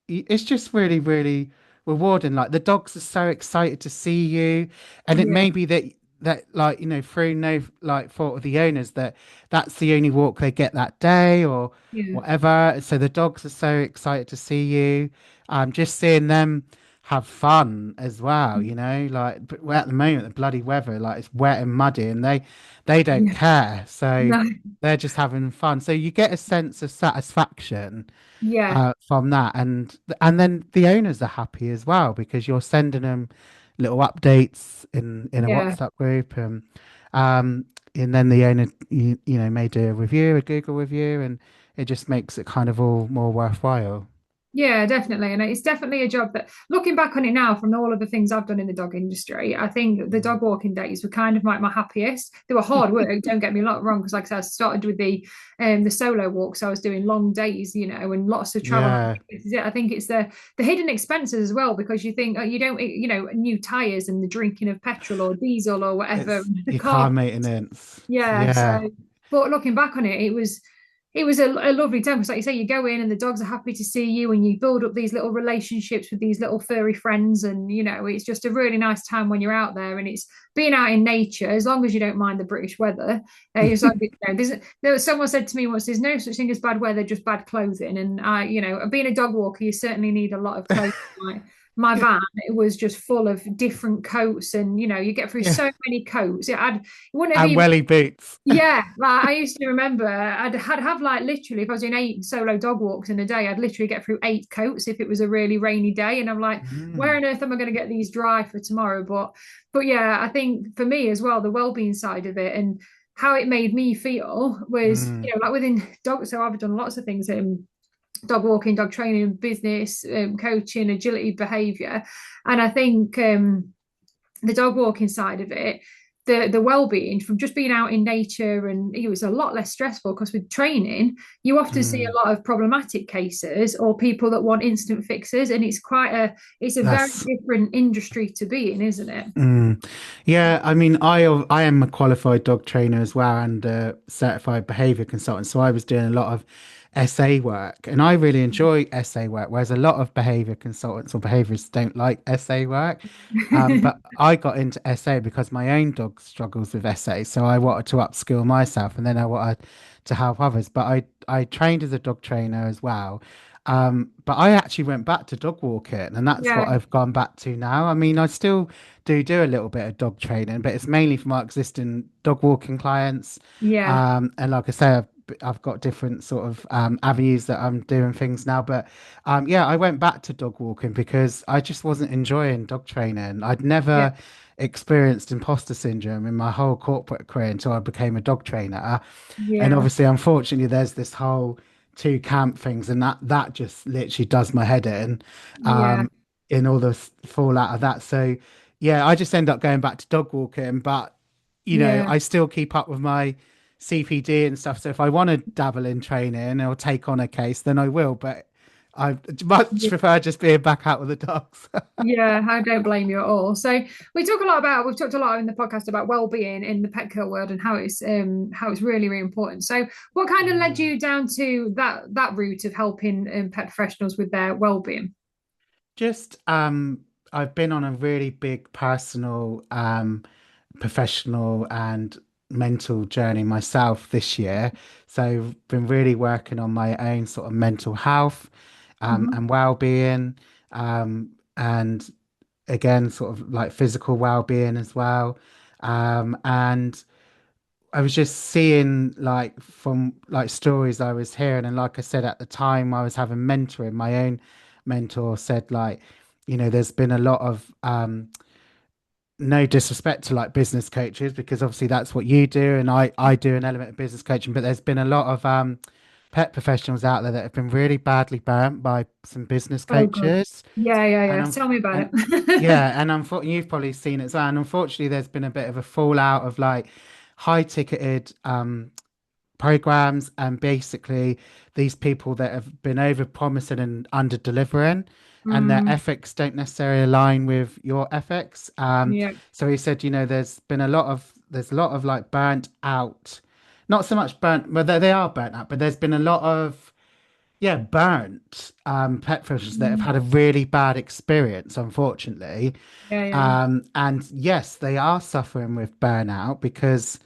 it's just really, really rewarding. Like the dogs are so excited to see you, and it Yeah, may be that like through no like fault of the owners that that's the only walk they get that day or yeah, whatever. So the dogs are so excited to see you. Just seeing them have fun as well. Like but at the moment the bloody weather like it's wet and muddy, and they don't yeah, care. So no, they're just having fun. So you get a sense of satisfaction yeah, from that, and then the owners are happy as well because you're sending them little updates in a yeah. WhatsApp group, um, and then the owner may do a review, a Google review, and it just makes it kind of all more worthwhile. Yeah, definitely. And it's definitely a job that, looking back on it now, from all of the things I've done in the dog industry, I think the Mm. dog walking days were kind of like my happiest. They were hard work, don't get me wrong, because like I said, I started with the solo walks. So I was doing long days, and lots of travel. Yeah, This is it. I think it's the hidden expenses as well, because you think, oh, you don't, new tires and the drinking of petrol or diesel or whatever, it's the your car. car maintenance. Yeah. Yeah, So, but looking back on it, it was a lovely time because, like you say, you go in and the dogs are happy to see you, and you build up these little relationships with these little furry friends, and it's just a really nice time when you're out there, and it's being out in nature as long as you don't mind the British weather. It's like, someone said to me once, "There's no such thing as bad weather, just bad clothing." And being a dog walker, you certainly need a lot of clothing. Like my van, it was just full of different coats, and you get through Yeah. so many coats. It wouldn't have And even welly boots. yeah, like I used to remember had have like literally if I was doing 8 solo dog walks in a day, I'd literally get through 8 coats if it was a really rainy day. And I'm like, where Mm, on earth am I going to get these dry for tomorrow? But yeah, I think for me as well, the well-being side of it and how it made me feel was, mm, like within dog, so I've done lots of things in dog walking, dog training, business, coaching, agility, behavior. And I think the dog walking side of it, the well-being from just being out in nature, and it was a lot less stressful because with training you often see mm. a lot of problematic cases or people that want instant fixes, and it's a very That's different industry to be in, isn't it? mm. Yeah, I mean, I am a qualified dog trainer as well and a certified behavior consultant. So I was doing a lot of SA work, and I really enjoy SA work, whereas a lot of behavior consultants or behaviorists don't like SA work. But I got into SA because my own dog struggles with SA, so I wanted to upskill myself, and then I wanted to help others. But I trained as a dog trainer as well. But I actually went back to dog walking, and that's what Yeah, I've gone back to now. I mean, I still do a little bit of dog training, but it's mainly for my existing dog walking clients. yeah, And like I say, I've got different sort of avenues that I'm doing things now. But yeah, I went back to dog walking because I just wasn't enjoying dog training. I'd yeah, never experienced imposter syndrome in my whole corporate career until I became a dog trainer. And yeah, obviously, unfortunately, there's this whole two camp things, and that just literally does my head yeah, in all the fallout of that. So yeah, I just end up going back to dog walking, but yeah, I still keep up with my CPD and stuff. So if I want to dabble in training or take on a case, then I will. But I much yeah. prefer just being back out with the dogs. Yeah, I don't blame you at all. So we've talked a lot in the podcast about well-being in the pet care world and how it's really, really important. So what kind of led Mm. you down to that route of helping pet professionals with their well-being? Just I've been on a really big personal professional and mental journey myself this year. So I've been really working on my own sort of mental health Hmm. and well-being and again sort of like physical well-being as well. And I was just seeing like from like stories I was hearing, and like I said at the time I was having mentoring, my own mentor said like, there's been a lot of no disrespect to like business coaches because obviously that's what you do and I do an element of business coaching, but there's been a lot of pet professionals out there that have been really badly burnt by some business Oh God. coaches. Yeah, yeah, And yeah. I'm Tell me about and it. yeah, and unfortunately you've probably seen it as well. And unfortunately there's been a bit of a fallout of like high ticketed programs and basically these people that have been over promising and under delivering and their Mm, ethics don't necessarily align with your ethics. yeah, So he said, there's a lot of like burnt out, not so much burnt, but they are burnt out, but there's been a lot of burnt pet fishers that have mm, had a really bad experience, unfortunately. yeah, yeah, And yes, they are suffering with burnout because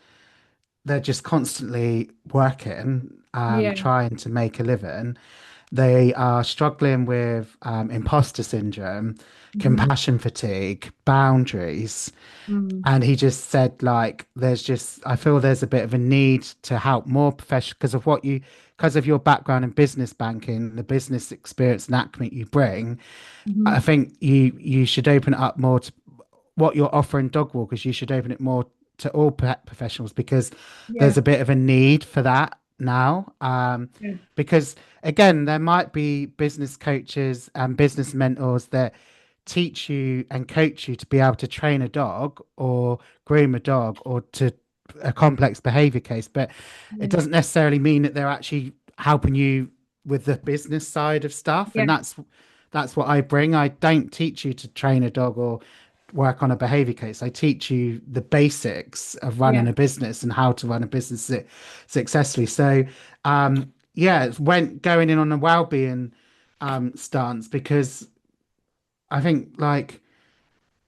they're just constantly working, yeah. trying to make a living. They are struggling with imposter syndrome, Mhm, compassion fatigue, boundaries. mm, And he just said, like, I feel there's a bit of a need to help more professional because of your background in business banking, the business experience and acumen you bring. I mhm. think you should open it up more to what you're offering dog walkers. You should open it more to all pet professionals because there's Yeah, a bit of a need for that now. yeah, Because again, there might be business coaches and business mentors that teach you and coach you to be able to train a dog or groom a dog or to a complex behavior case, but it yeah, doesn't necessarily mean that they're actually helping you with the business side of stuff. yeah, And that's what I bring. I don't teach you to train a dog or work on a behavior case. I teach you the basics of running yeah. a business and how to run a business successfully. So yeah, went going in on a well-being stance because I think like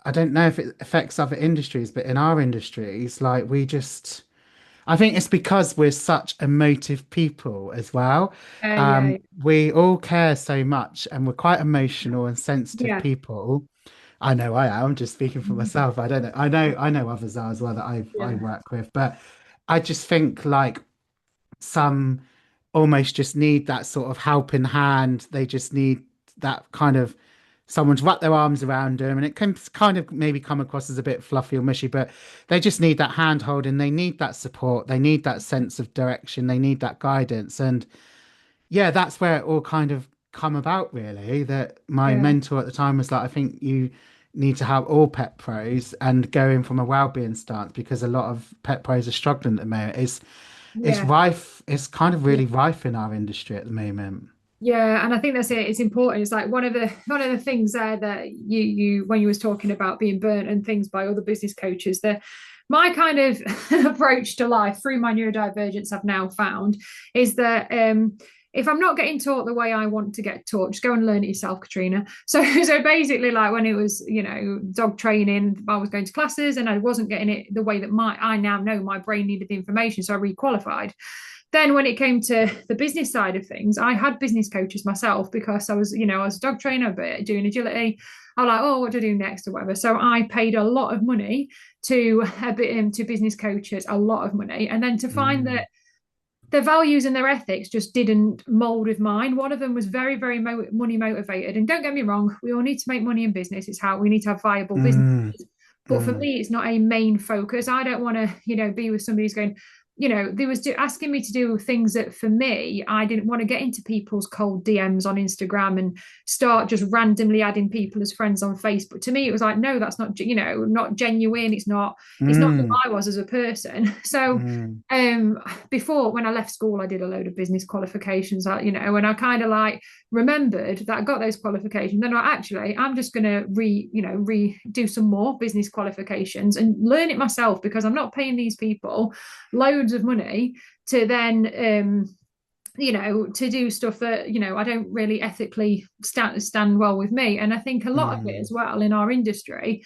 I don't know if it affects other industries, but in our industries, like we just I think it's because we're such emotive people as well. Yeah, We all care so much and we're quite emotional and sensitive yeah, people. I know I am, just speaking for myself. I don't know. I know others are as well that I yeah, work with, but I just think like some almost just need that sort of helping hand. They just need that kind of someone to wrap their arms around them. And it can kind of maybe come across as a bit fluffy or mushy, but they just need that hand holding. They need that support. They need that sense of direction. They need that guidance. And yeah, that's where it all kind of come about, really. That my yeah, mentor at the time was like, I think you need to have all pet pros and go in from a well-being stance because a lot of pet pros are struggling at the moment. It's yeah. rife. It's kind of Yeah. really rife in our industry at the moment. Yeah, and I think that's it. It's important. It's like one of the things there that you when you was talking about being burnt and things by other business coaches, that my kind of approach to life through my neurodivergence I've now found is that if I'm not getting taught the way I want to get taught, just go and learn it yourself, Katrina. So basically, like when it was, dog training, I was going to classes and I wasn't getting it the way that I now know my brain needed the information, so I requalified. Then when it came to the business side of things, I had business coaches myself because I was a dog trainer, but doing agility. I'm like, oh, what do I do next or whatever? So I paid a lot of money to a bit to business coaches, a lot of money, and then to find Mm, that their values and their ethics just didn't mold with mine. One of them was very, very money motivated. And don't get me wrong, we all need to make money in business. It's how we need to have viable businesses. mm, But for mm, me, it's not a main focus. I don't want to, be with somebody who's going, they was asking me to do things that for me, I didn't want to get into people's cold DMs on Instagram and start just randomly adding people as friends on Facebook. To me, it was like, no, that's not, not genuine. It's not who mm, I was as a person. So mm, before when I left school, I did a load of business qualifications, and I kind of like remembered that I got those qualifications. Then I'm just going to redo some more business qualifications and learn it myself because I'm not paying these people loads of money to then to do stuff that I don't really ethically stand well with me. And I think a lot of it mm. as well in our industry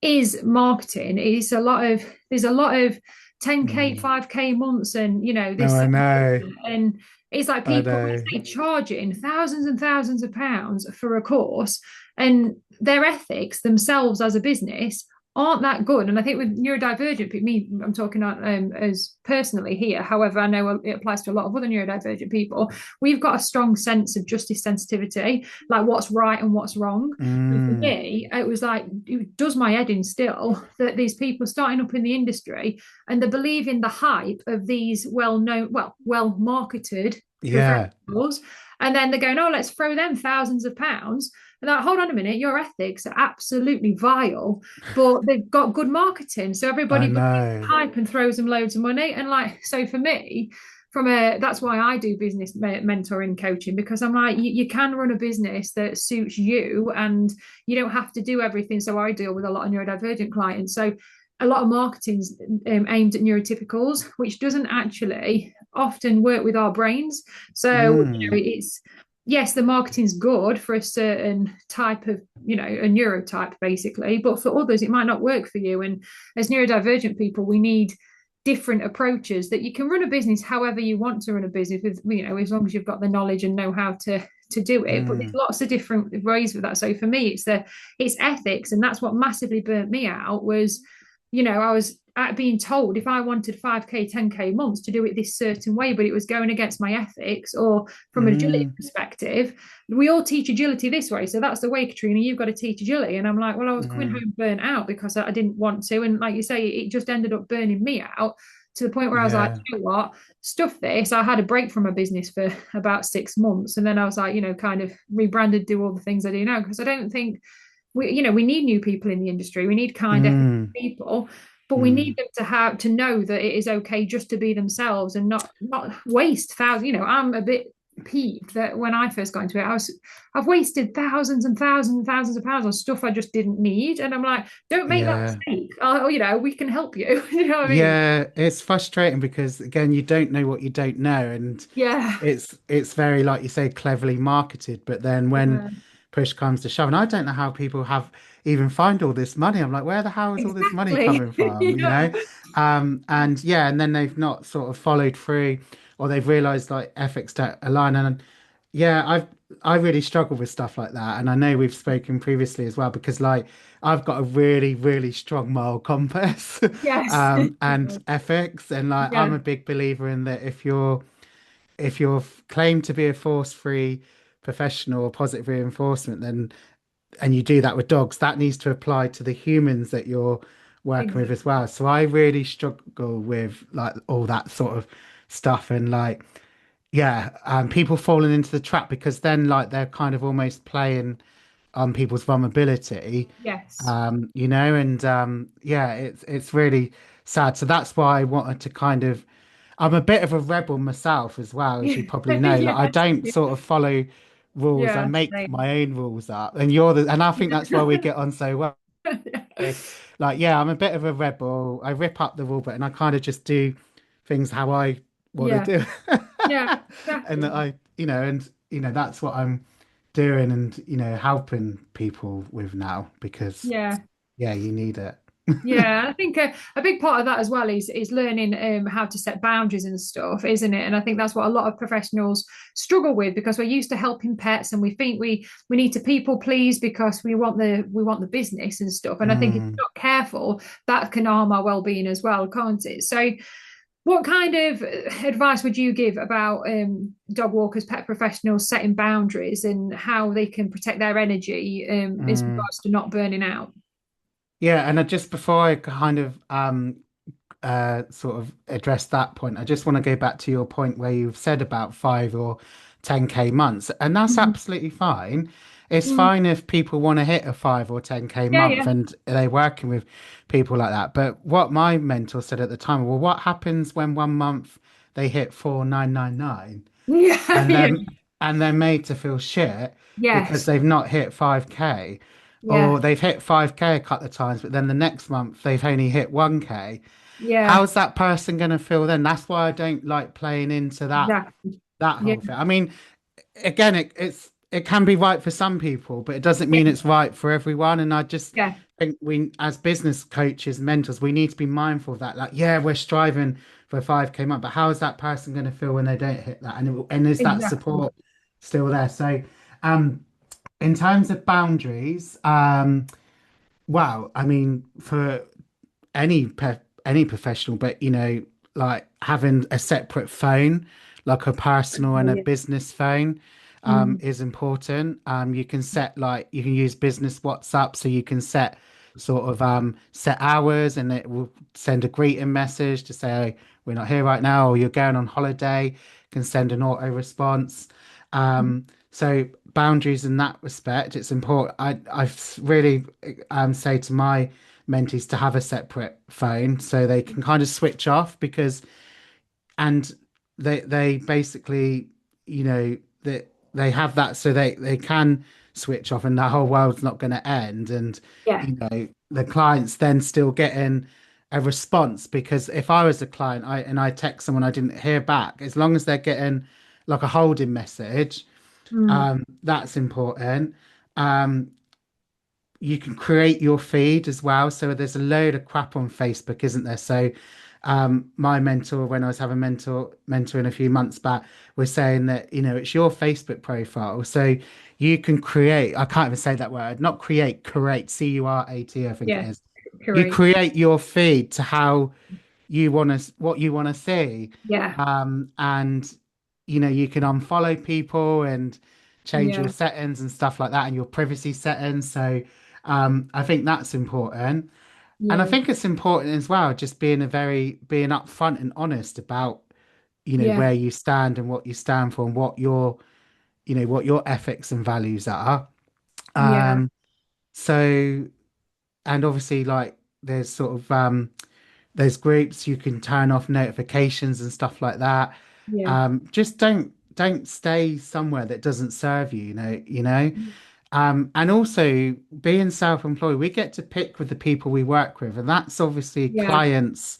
is marketing. There's a lot of 10K, Mm. 5K months and No, this I know. and it's like I people know. charging thousands and thousands of pounds for a course, and their ethics themselves as a business aren't that good. And I think with neurodivergent me, I'm talking as personally here. However, I know it applies to a lot of other neurodivergent people. We've got a strong sense of justice sensitivity, like what's right and what's wrong. And for Mm. me, it was like, it does my head in still that these people starting up in the industry and they believe in the hype of these well-known, well marketed Yeah, professionals. And then they're going, oh, let's throw them thousands of pounds. And like, hold on a minute, your ethics are absolutely vile, but they've got good marketing. So I everybody believes know. hype and throws them loads of money. And like, so for me, that's why I do business mentoring coaching, because I'm like, you can run a business that suits you and you don't have to do everything. So I deal with a lot of neurodivergent clients. So a lot of marketing's aimed at neurotypicals, which doesn't actually often work with our brains. So Mm. it's yes, the marketing's good for a certain type of, a neurotype basically, but for others, it might not work for you. And as neurodivergent people, we need different approaches that you can run a business however you want to run a business with, as long as you've got the knowledge and know how to do it. But there's Mm. lots of different ways with that. So for me, it's ethics, and that's what massively burnt me out was, I was being told if I wanted 5K, 10K months to do it this certain way, but it was going against my ethics. Or from an agility Mm. perspective, we all teach agility this way. So that's the way, Katrina, you've got to teach agility. And I'm like, well, I was coming Mm. home burnt out because I didn't want to. And like you say, it just ended up burning me out to the point where I was like, Yeah. you know what, stuff this. I had a break from my business for about 6 months. And then I was like, kind of rebranded, do all the things I do now. Because I don't think we need new people in the industry. We need kind, ethical Mm. people, but we need Mm. them to know that it is okay just to be themselves and not waste thousands. I'm a bit peeved that when I first got into it, I've wasted thousands and thousands and thousands of pounds on stuff I just didn't need. And I'm like, don't make that Yeah. mistake. We can help you. You know what I mean? Yeah, it's frustrating because again, you don't know what you don't know, and Yeah. it's very, like you say, cleverly marketed. But then when Yeah. push comes to shove, and I don't know how people have even find all this money. I'm like, where the hell is all this money Exactly. coming from? You Yeah. know? And yeah, and then they've not sort of followed through, or they've realized like ethics don't align. And yeah, I really struggle with stuff like that. And I know we've spoken previously as well, because like I've got a really, really strong moral compass Yes. and ethics. And like I'm Yeah. a big believer in that if you're claimed to be a force-free professional or positive reinforcement, then and you do that with dogs, that needs to apply to the humans that you're working with as Exactly. well. So I really struggle with like all that sort of stuff. And like yeah, people falling into the trap, because then like they're kind of almost playing on people's vulnerability, Yes. and yeah, it's really sad. So that's why I wanted to kind of, I'm a bit of a rebel myself as well, as you probably know. Like I Yes. don't sort of follow rules, I Yeah. make Same. my own rules up. And I think that's why we get on so well. Like, yeah, I'm a bit of a rebel. I rip up the rule book and I kind of just do things how I want to Yeah. do. Yeah. And that Exactly. that's what I'm doing, and helping people with now, because Yeah. yeah, you need it. Yeah, I think a big part of that as well is learning how to set boundaries and stuff, isn't it? And I think that's what a lot of professionals struggle with, because we're used to helping pets and we think we need to people please because we want the business and stuff. And I think if Mm. you're not careful, that can harm our well-being as well, can't it? So what kind of advice would you give about dog walkers, pet professionals setting boundaries and how they can protect their energy as Mm. regards to not burning out? Yeah, and just before I kind of sort of address that point, I just want to go back to your point where you've said about 5 or 10K months, and that's Mhm. absolutely fine. It's Mm. fine if people want to hit a 5 or 10K Yeah, month yeah. and they're working with people like that. But what my mentor said at the time, well, what happens when 1 month they hit 4,999 Yeah, and yeah. they're made to feel shit because Yes. they've not hit 5K, Yeah. or they've hit 5K a couple of times, but then the next month they've only hit 1K. Yeah. How's that person going to feel then? That's why I don't like playing into Exactly. that Yeah. whole thing. I mean, again, it can be right for some people, but it doesn't Yeah. mean it's right for everyone. And I just Yeah. think we, as business coaches, mentors, we need to be mindful of that. Like, yeah, we're striving for a 5K month, but how is that person going to feel when they don't hit that? And is that Exactly. support still there? So, in terms of boundaries, wow, I mean, for any professional, but like having a separate phone, like a personal and a Yeah. business phone, Mm. is important. You can set, like, you can use business WhatsApp, so you can set hours, and it will send a greeting message to say, "Oh, we're not here right now," or "You're going on holiday." Can send an auto response. So boundaries in that respect, it's important. I really say to my mentees to have a separate phone so they can kind of switch off, because and they basically, they have that so they can switch off, and the whole world's not going to end. And Yeah. the client's then still getting a response, because if I was a client, I text someone, I didn't hear back, as long as they're getting like a holding message, Mm. that's important. um you can create your feed as well. So there's a load of crap on Facebook, isn't there? So my mentor, when I was having mentoring a few months back, was saying that, it's your Facebook profile. So you can create, I can't even say that word, not create, curate, CURAT, I think it Yeah. is. You Correct. create your feed to how what you want to see. Yeah. And you can unfollow people and change your Yeah. settings and stuff like that, and your privacy settings. So I think that's important. And I Yeah. think it's important as well, just being upfront and honest about, Yeah. where you stand and what you stand for, and what your ethics and values are. Yeah. Um, so, and obviously, like, there's sort of there's groups you can turn off notifications and stuff like that. Yeah. Just don't. don't stay somewhere that doesn't serve you, and also being self-employed, we get to pick with the people we work with, and that's obviously Yeah, clients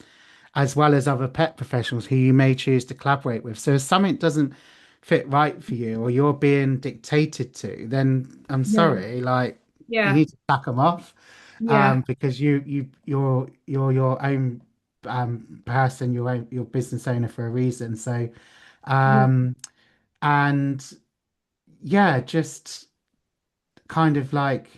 as well as other pet professionals who you may choose to collaborate with. So if something doesn't fit right for you or you're being dictated to, then I'm yeah, sorry, like you yeah, need to back them off, yeah, because you're your own person, your business owner for a reason. So yeah, um, and yeah, just kind of like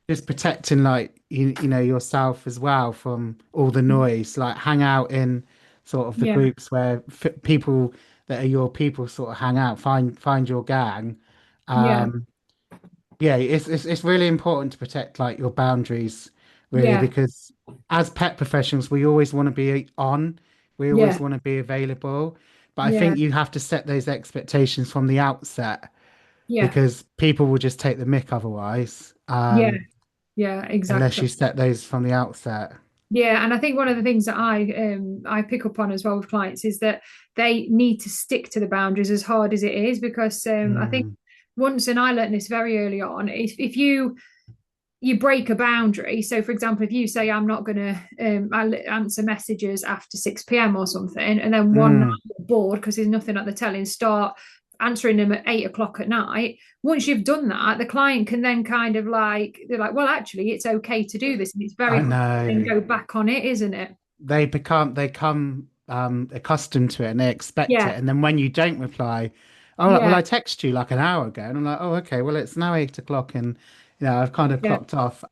just protecting like yourself as well from all the noise, like hang out in sort of the yeah, groups where people that are your people sort of hang out, find your gang. yeah, um yeah, it's really important to protect like your boundaries, really, yeah, because as pet professionals we always want to be on, we always yeah, want to be available, but I yeah, think you have to set those expectations from the outset, yeah, because people will just take the mick otherwise, yeah, yeah, unless exactly. you set those from the outset. Yeah, and I think one of the things that I pick up on as well with clients is that they need to stick to the boundaries as hard as it is, because I think Mm, once, and I learned this very early on, if you break a boundary. So, for example, if you say, I'm not going to I'll answer messages after 6 p.m. or something, and then one night mm, you're bored because there's nothing at the telling, start answering them at 8 o'clock at night. Once you've done that, the client can then kind of like, they're like, well, actually, it's okay to do this. And it's very I hard to then know. go back on it, isn't it? They come accustomed to it and they expect it. Yeah. And then when you don't reply, oh, like, well, Yeah. I texted you like an hour ago, and I'm like, oh, okay, well, it's now 8 o'clock, and I've kind of Yeah. clocked off.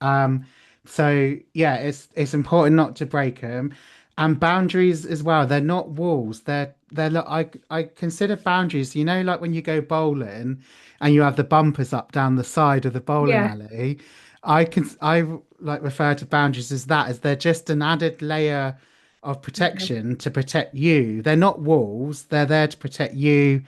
So yeah, it's important not to break them, and boundaries as well. They're not walls. They're look. I consider boundaries. Like when you go bowling, and you have the bumpers up down the side of the bowling Yeah. alley. I like refer to boundaries as that, as they're just an added layer of protection to protect you. They're not walls, they're there to protect you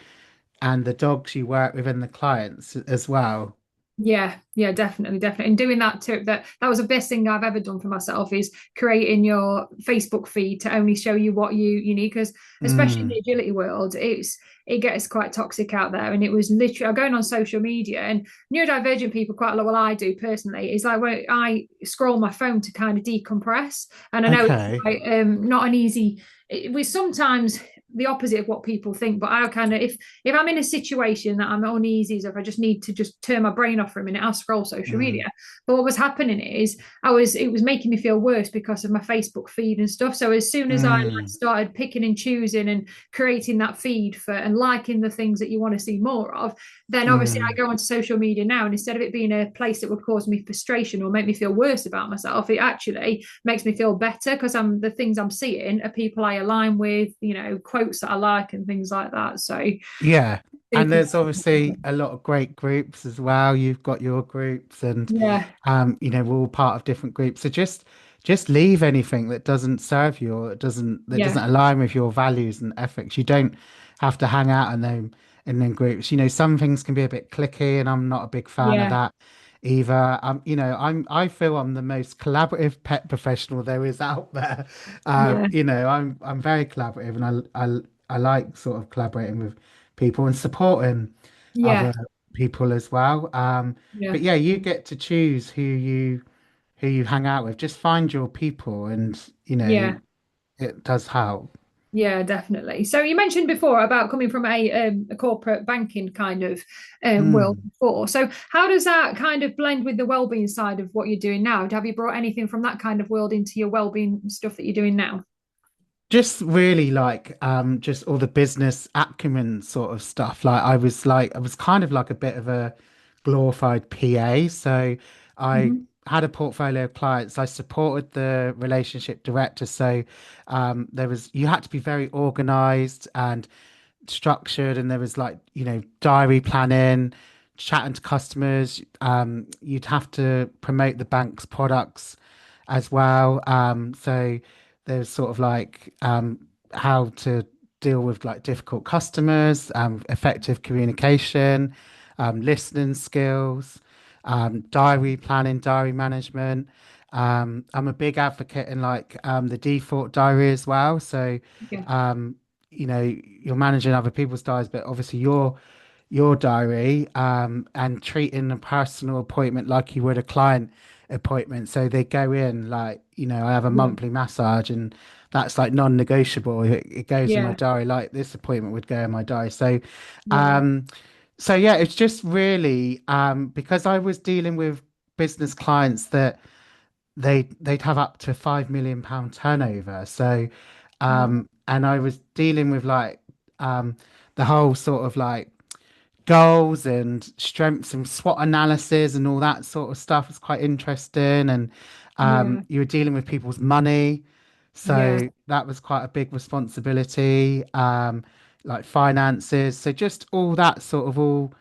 and the dogs you work with and the clients as well. Yeah, yeah, definitely, definitely. And doing that too, that was the best thing I've ever done for myself, is creating your Facebook feed to only show you what you need. Because especially in Mm, the agility world, it gets quite toxic out there. And it was literally, I'm going on social media, and neurodivergent people quite a lot. Well, I do personally, is like when I scroll my phone to kind of decompress. And I know it's okay. like not an easy. It was sometimes the opposite of what people think, but I kind of, if I'm in a situation that I'm uneasy, so if I just need to just turn my brain off for a minute, I'll scroll social Mm, media. But what was happening is it was making me feel worse because of my Facebook feed and stuff. So as soon as I like mm, started picking and choosing and creating that feed for and liking the things that you want to see more of, then obviously I mm. go onto social media now, and instead of it being a place that would cause me frustration or make me feel worse about myself, it actually makes me feel better, because the things I'm seeing are people I align with, quotes that I like and things like that. So Yeah. And super, there's obviously a lot of great groups as well. You've got your groups, and yeah, we're all part of different groups. So just leave anything that doesn't serve you, or that doesn't yeah, align with your values and ethics. You don't have to hang out in them groups. Some things can be a bit cliquey, and I'm not a big fan of yeah, that either. I feel I'm the most collaborative pet professional there is out there. yeah, I'm very collaborative, and I like sort of collaborating with people and supporting yeah, other people as well. yeah, But yeah, you get to choose who you hang out with. Just find your people, and yeah. it does help. Yeah, definitely. So you mentioned before about coming from a corporate banking kind of world Mm. before. So how does that kind of blend with the well-being side of what you're doing now? Have you brought anything from that kind of world into your well-being stuff that you're doing now? Just really like just all the business acumen sort of stuff. I was kind of like a bit of a glorified PA. So I Hmm. had a portfolio of clients. I supported the relationship director. So you had to be very organized and structured, and there was like diary planning, chatting to customers. You'd have to promote the bank's products as well. So there's sort of like how to deal with like difficult customers, effective communication, listening skills, diary planning, diary management. I'm a big advocate in like the default diary as well. So Yeah. um, you're managing other people's diaries, but obviously your diary, and treating a personal appointment like you would a client appointment. So they go in like, I have a Yeah. monthly massage and that's like non-negotiable. It goes in my Yeah. diary like this appointment would go in my diary. So, Yeah. um, so yeah, it's just really because I was dealing with business clients that they'd have up to £5 million turnover. So, Wow. and I was dealing with like the whole sort of like goals and strengths and SWOT analysis and all that sort of stuff. It's quite interesting. And Yeah. you were dealing with people's money. Yeah. So that was quite a big responsibility, like finances. So just all that sort of all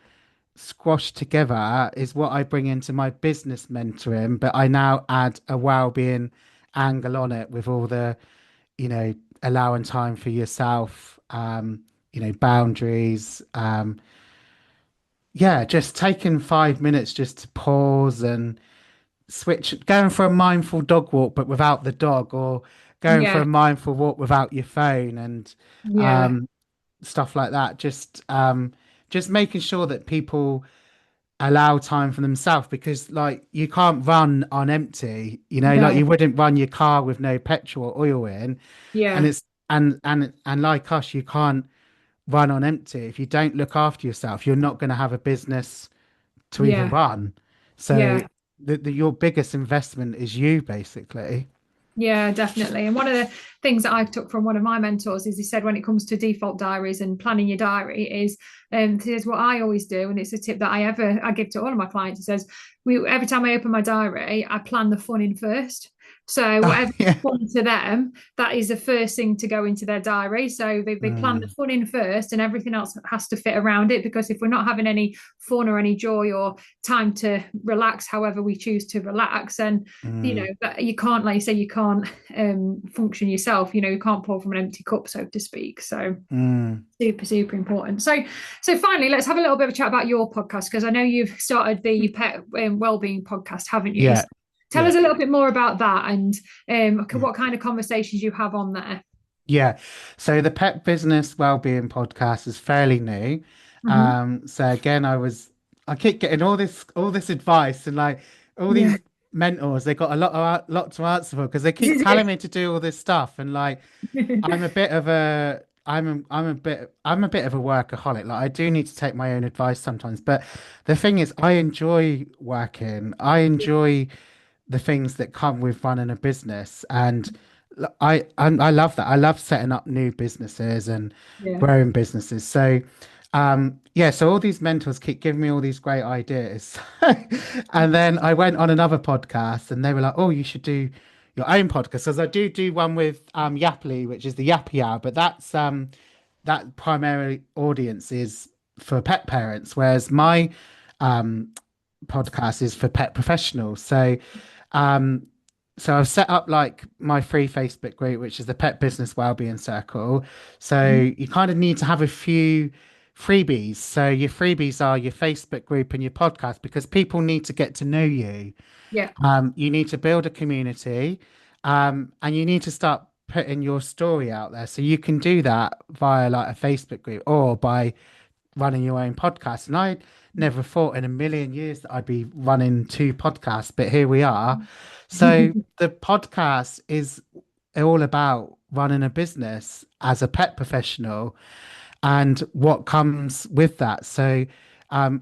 squashed together is what I bring into my business mentoring, but I now add a well-being angle on it with all the, you know, allowing time for yourself, boundaries, yeah, just taking 5 minutes just to pause and switch, going for a mindful dog walk, but without the dog, or going for Yeah. a mindful walk without your phone and Yeah. um, stuff like that. Just making sure that people allow time for themselves because, like, you can't run on empty, like No. you wouldn't run your car with no petrol or oil in, and Yeah. it's and like us, you can't run on empty. If you don't look after yourself, you're not going to have a business to even Yeah. run. So Yeah. your biggest investment is you, basically. Yeah, definitely. And one of the things that I took from one of my mentors is he said when it comes to default diaries and planning your diary is here's what I always do, and it's a tip that I give to all of my clients. He says we every time I open my diary, I plan the fun in first. So Oh, whatever yeah. fun to them, that is the first thing to go into their diary. So they plan the Mm, fun in first, and everything else has to fit around it. Because if we're not having any fun or any joy or time to relax, however we choose to relax, and mm, that you can't, like you say, you can't function yourself. You can't pour from an empty cup, so to speak. So mm. super, super important. So finally, let's have a little bit of a chat about your podcast because I know you've started the pet wellbeing podcast, haven't you? Yeah, So tell yeah, us a little bit more about that and yeah. what kind of conversations you have on there. Yeah. So the Pet Business Wellbeing podcast is fairly new. Mm-hmm. So again, I keep getting all this advice and like all Yeah. these mentors, they got a lot to answer for because they keep This is telling me to do all this stuff and like it. I'm a bit of a I'm a bit of a workaholic. Like I do need to take my own advice sometimes, but the thing is I enjoy working. I enjoy the things that come with running a business, and I love that. I love setting up new businesses and Yeah. growing businesses. So yeah, so all these mentors keep giving me all these great ideas. And then I went on another podcast and they were like, "Oh, you should do your own podcast." Because I do one with Yapley, which is the Yappy Hour, but that primary audience is for pet parents, whereas my um podcast is for pet professionals. Um, so I've set up like my free Facebook group, which is the Pet Business Wellbeing Circle. So you kind of need to have a few freebies. So your freebies are your Facebook group and your podcast because people need to get to know you. Yeah. You need to build a community, and you need to start putting your story out there. So you can do that via like a Facebook group or by running your own podcast. And I never thought in a million years that I'd be running two podcasts, but here we are. So the podcast is all about running a business as a pet professional and what comes with that. So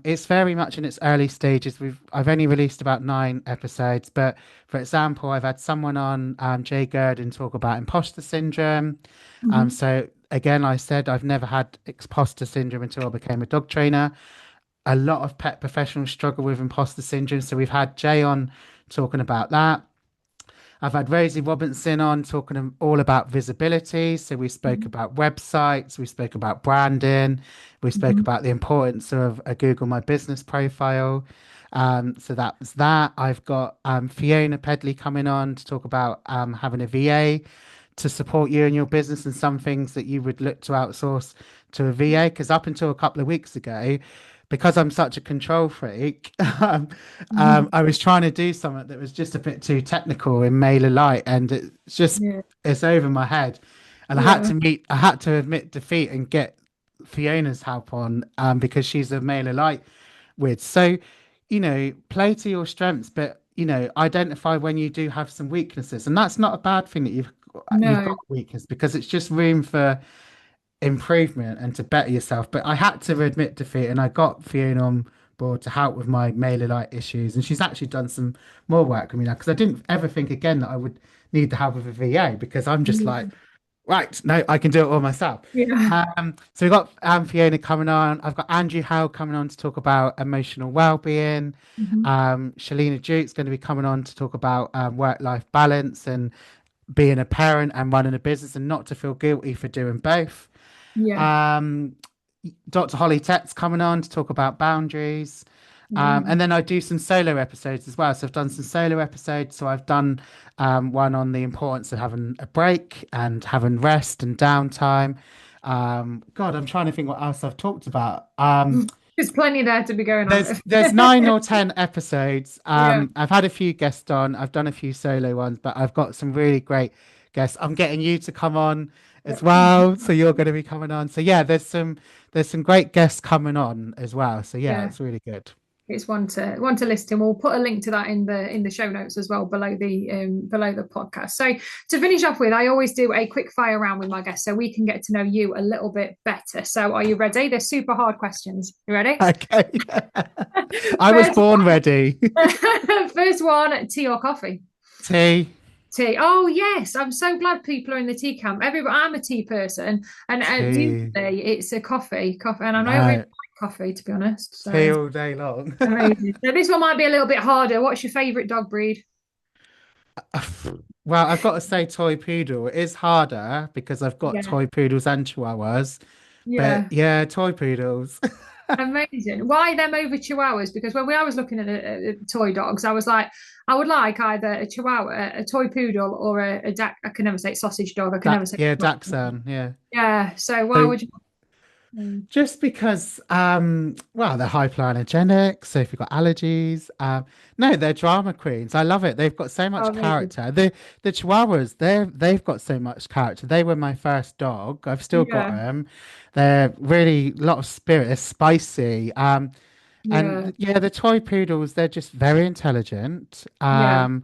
it's very much in its early stages. I've only released about 9 episodes, but for example, I've had someone on Jay Gurdon talk about imposter syndrome. Mhm. So again, I said I've never had imposter syndrome until I became a dog trainer. A lot of pet professionals struggle with imposter syndrome, so we've had Jay on talking about that. I've had Rosie Robinson on talking all about visibility. So we spoke Mhm. about websites, we spoke about branding, we spoke Mhm. about the importance of a Google My Business profile. So that was that. I've got Fiona Pedley coming on to talk about having a VA to support you in your business and some things that you would look to outsource to a VA. Because up until a couple of weeks ago, because I'm such a control freak, Mhm. I was trying to do something that was just a bit too technical in Mailer Lite, and Yeah. it's over my head. And Yeah. I had to admit defeat and get Fiona's help on because she's a male alike with. So, play to your strengths, but identify when you do have some weaknesses. And that's not a bad thing that you've No. got weakness because it's just room for improvement and to better yourself. But I had to admit defeat and I got Fiona on board to help with my male alike issues. And she's actually done some more work with me now because I didn't ever think again that I would need the help of a VA because I'm just like, right, no, I can do it all myself. Yeah. So we've got Fiona coming on. I've got Andrew Howe coming on to talk about emotional well-being. Mhm. Shalina Duke's going to be coming on to talk about work-life balance and being a parent and running a business and not to feel guilty for doing both. Yeah. Um, Dr. Holly Tett's coming on to talk about boundaries. And Amazing. then I do some solo episodes as well. So I've done some solo episodes. So I've done one on the importance of having a break and having rest and downtime. God, I'm trying to think what else I've talked about. There's plenty there to be going on with. There's 9 or 10 episodes. Yeah. I've had a few guests on. I've done a few solo ones, but I've got some really great guests. I'm getting you to come on as well, so you're going to be coming on. So yeah, there's some great guests coming on as well. So yeah, Yeah. it's really good. It's one to listen. We'll put a link to that in the show notes as well below the podcast. So to finish off with, I always do a quick fire round with my guests so we can get to know you a little bit better. So are you ready? They're super hard questions. You ready? Okay. I was First born ready. first one, tea or coffee? Tea, Tea. Oh yes, I'm so glad people are in the tea camp. I'm a tea person, and tea. usually it's a coffee, and I don't really No, like coffee to be honest. tea So all day long. amazing. So this one might be a little bit harder. What's your favourite dog breed? Well, I've got to say toy poodle. It is harder because I've got Yeah, toy poodles and chihuahuas. But yeah, yeah, toy poodles. amazing. Why them over chihuahuas? Because when I was looking at toy dogs, I was like, I would like either a chihuahua, a toy poodle, or a I can never say sausage dog. I can never That say. yeah, Dachshund, yeah. Yeah. So why So would you? Mm, just because well, they're hypoallergenic, so if you've got allergies, no, they're drama queens. I love it. They've got so oh, much amazing. character. The Chihuahuas, they've got so much character. They were my first dog. I've still got Yeah, them. They're really a lot of spirit. They're spicy. yeah, And yeah, the toy poodles, they're just very intelligent. yeah.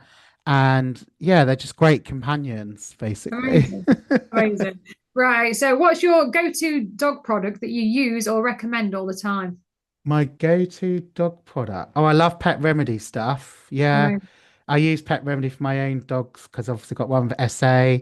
And yeah, they're just great companions, basically. Amazing. Amazing. Right. So, what's your go-to dog product that you use or recommend all the time? My go-to dog product. Oh, I love Pet Remedy stuff. Yeah, Amazing. I use Pet Remedy for my own dogs because I've obviously got one with SA.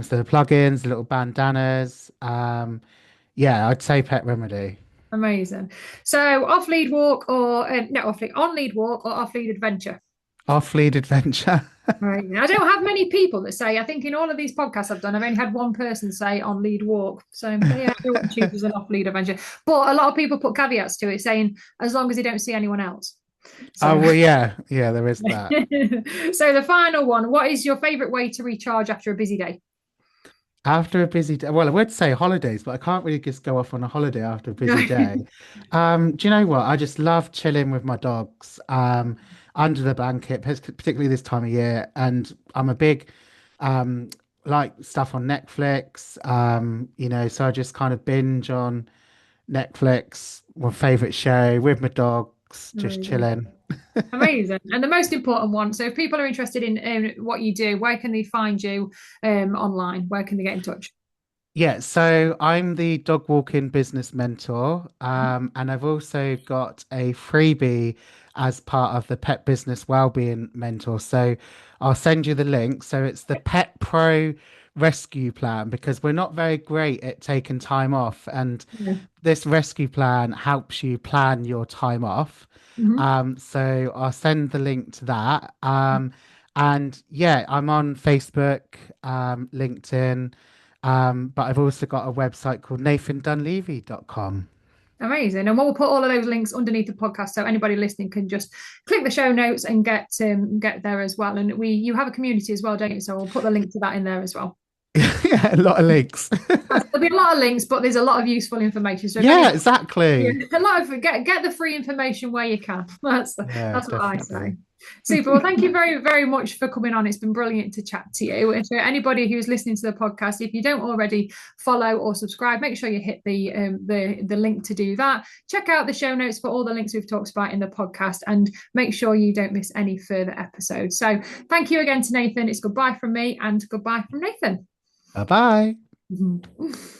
So the plugins, the little bandanas. Yeah, I'd say Pet Remedy. Amazing. So, off-lead walk or no off-lead, on-lead walk or off-lead adventure? Off-lead adventure. Right. I don't have many people that say. I think in all of these podcasts I've done, I've only had one person say on-lead walk. So yeah, everyone chooses an off-lead adventure. But a lot of people put caveats to it, saying as long as they don't see anyone else. Oh So well, yeah, yeah, there is that. so the final one, what is your favorite way to recharge after a busy day? After a busy day, well, I would say holidays, but I can't really just go off on a holiday after a busy day. Do you know what? I just love chilling with my dogs, under the blanket, particularly this time of year. And I'm a big, um, like stuff on Netflix, so I just kind of binge on Netflix, my favorite show with my dogs, just Amazing. chilling. Amazing. And the most important one, so if people are interested in what you do, where can they find you online? Where can they get in touch? Yeah, so I'm the dog walking business mentor, and I've also got a freebie as part of the pet business wellbeing mentor. So I'll send you the link. So it's the Pet Pro Rescue Plan because we're not very great at taking time off, and Yeah. this rescue plan helps you plan your time off. Mhm. So I'll send the link to that. And yeah, I'm on Facebook, LinkedIn. But I've also got a website called nathandunleavy.com. Amazing. And we'll put all of those links underneath the podcast so anybody listening can just click the show notes and get there as well. And you have a community as well, don't you? So we'll put the link to that in there as well. Yeah, a lot of links. There'll be a lot of links, but there's a lot of useful information. So if Yeah, any, yeah, exactly. a lot of get the free information where you can. That's Yeah, that's what I definitely. say. Super. Well, thank you very, very much for coming on. It's been brilliant to chat to you. If anybody who's listening to the podcast, if you don't already follow or subscribe, make sure you hit the link to do that. Check out the show notes for all the links we've talked about in the podcast, and make sure you don't miss any further episodes. So thank you again to Nathan. It's goodbye from me and goodbye from Nathan. Bye bye. Mm-hmm.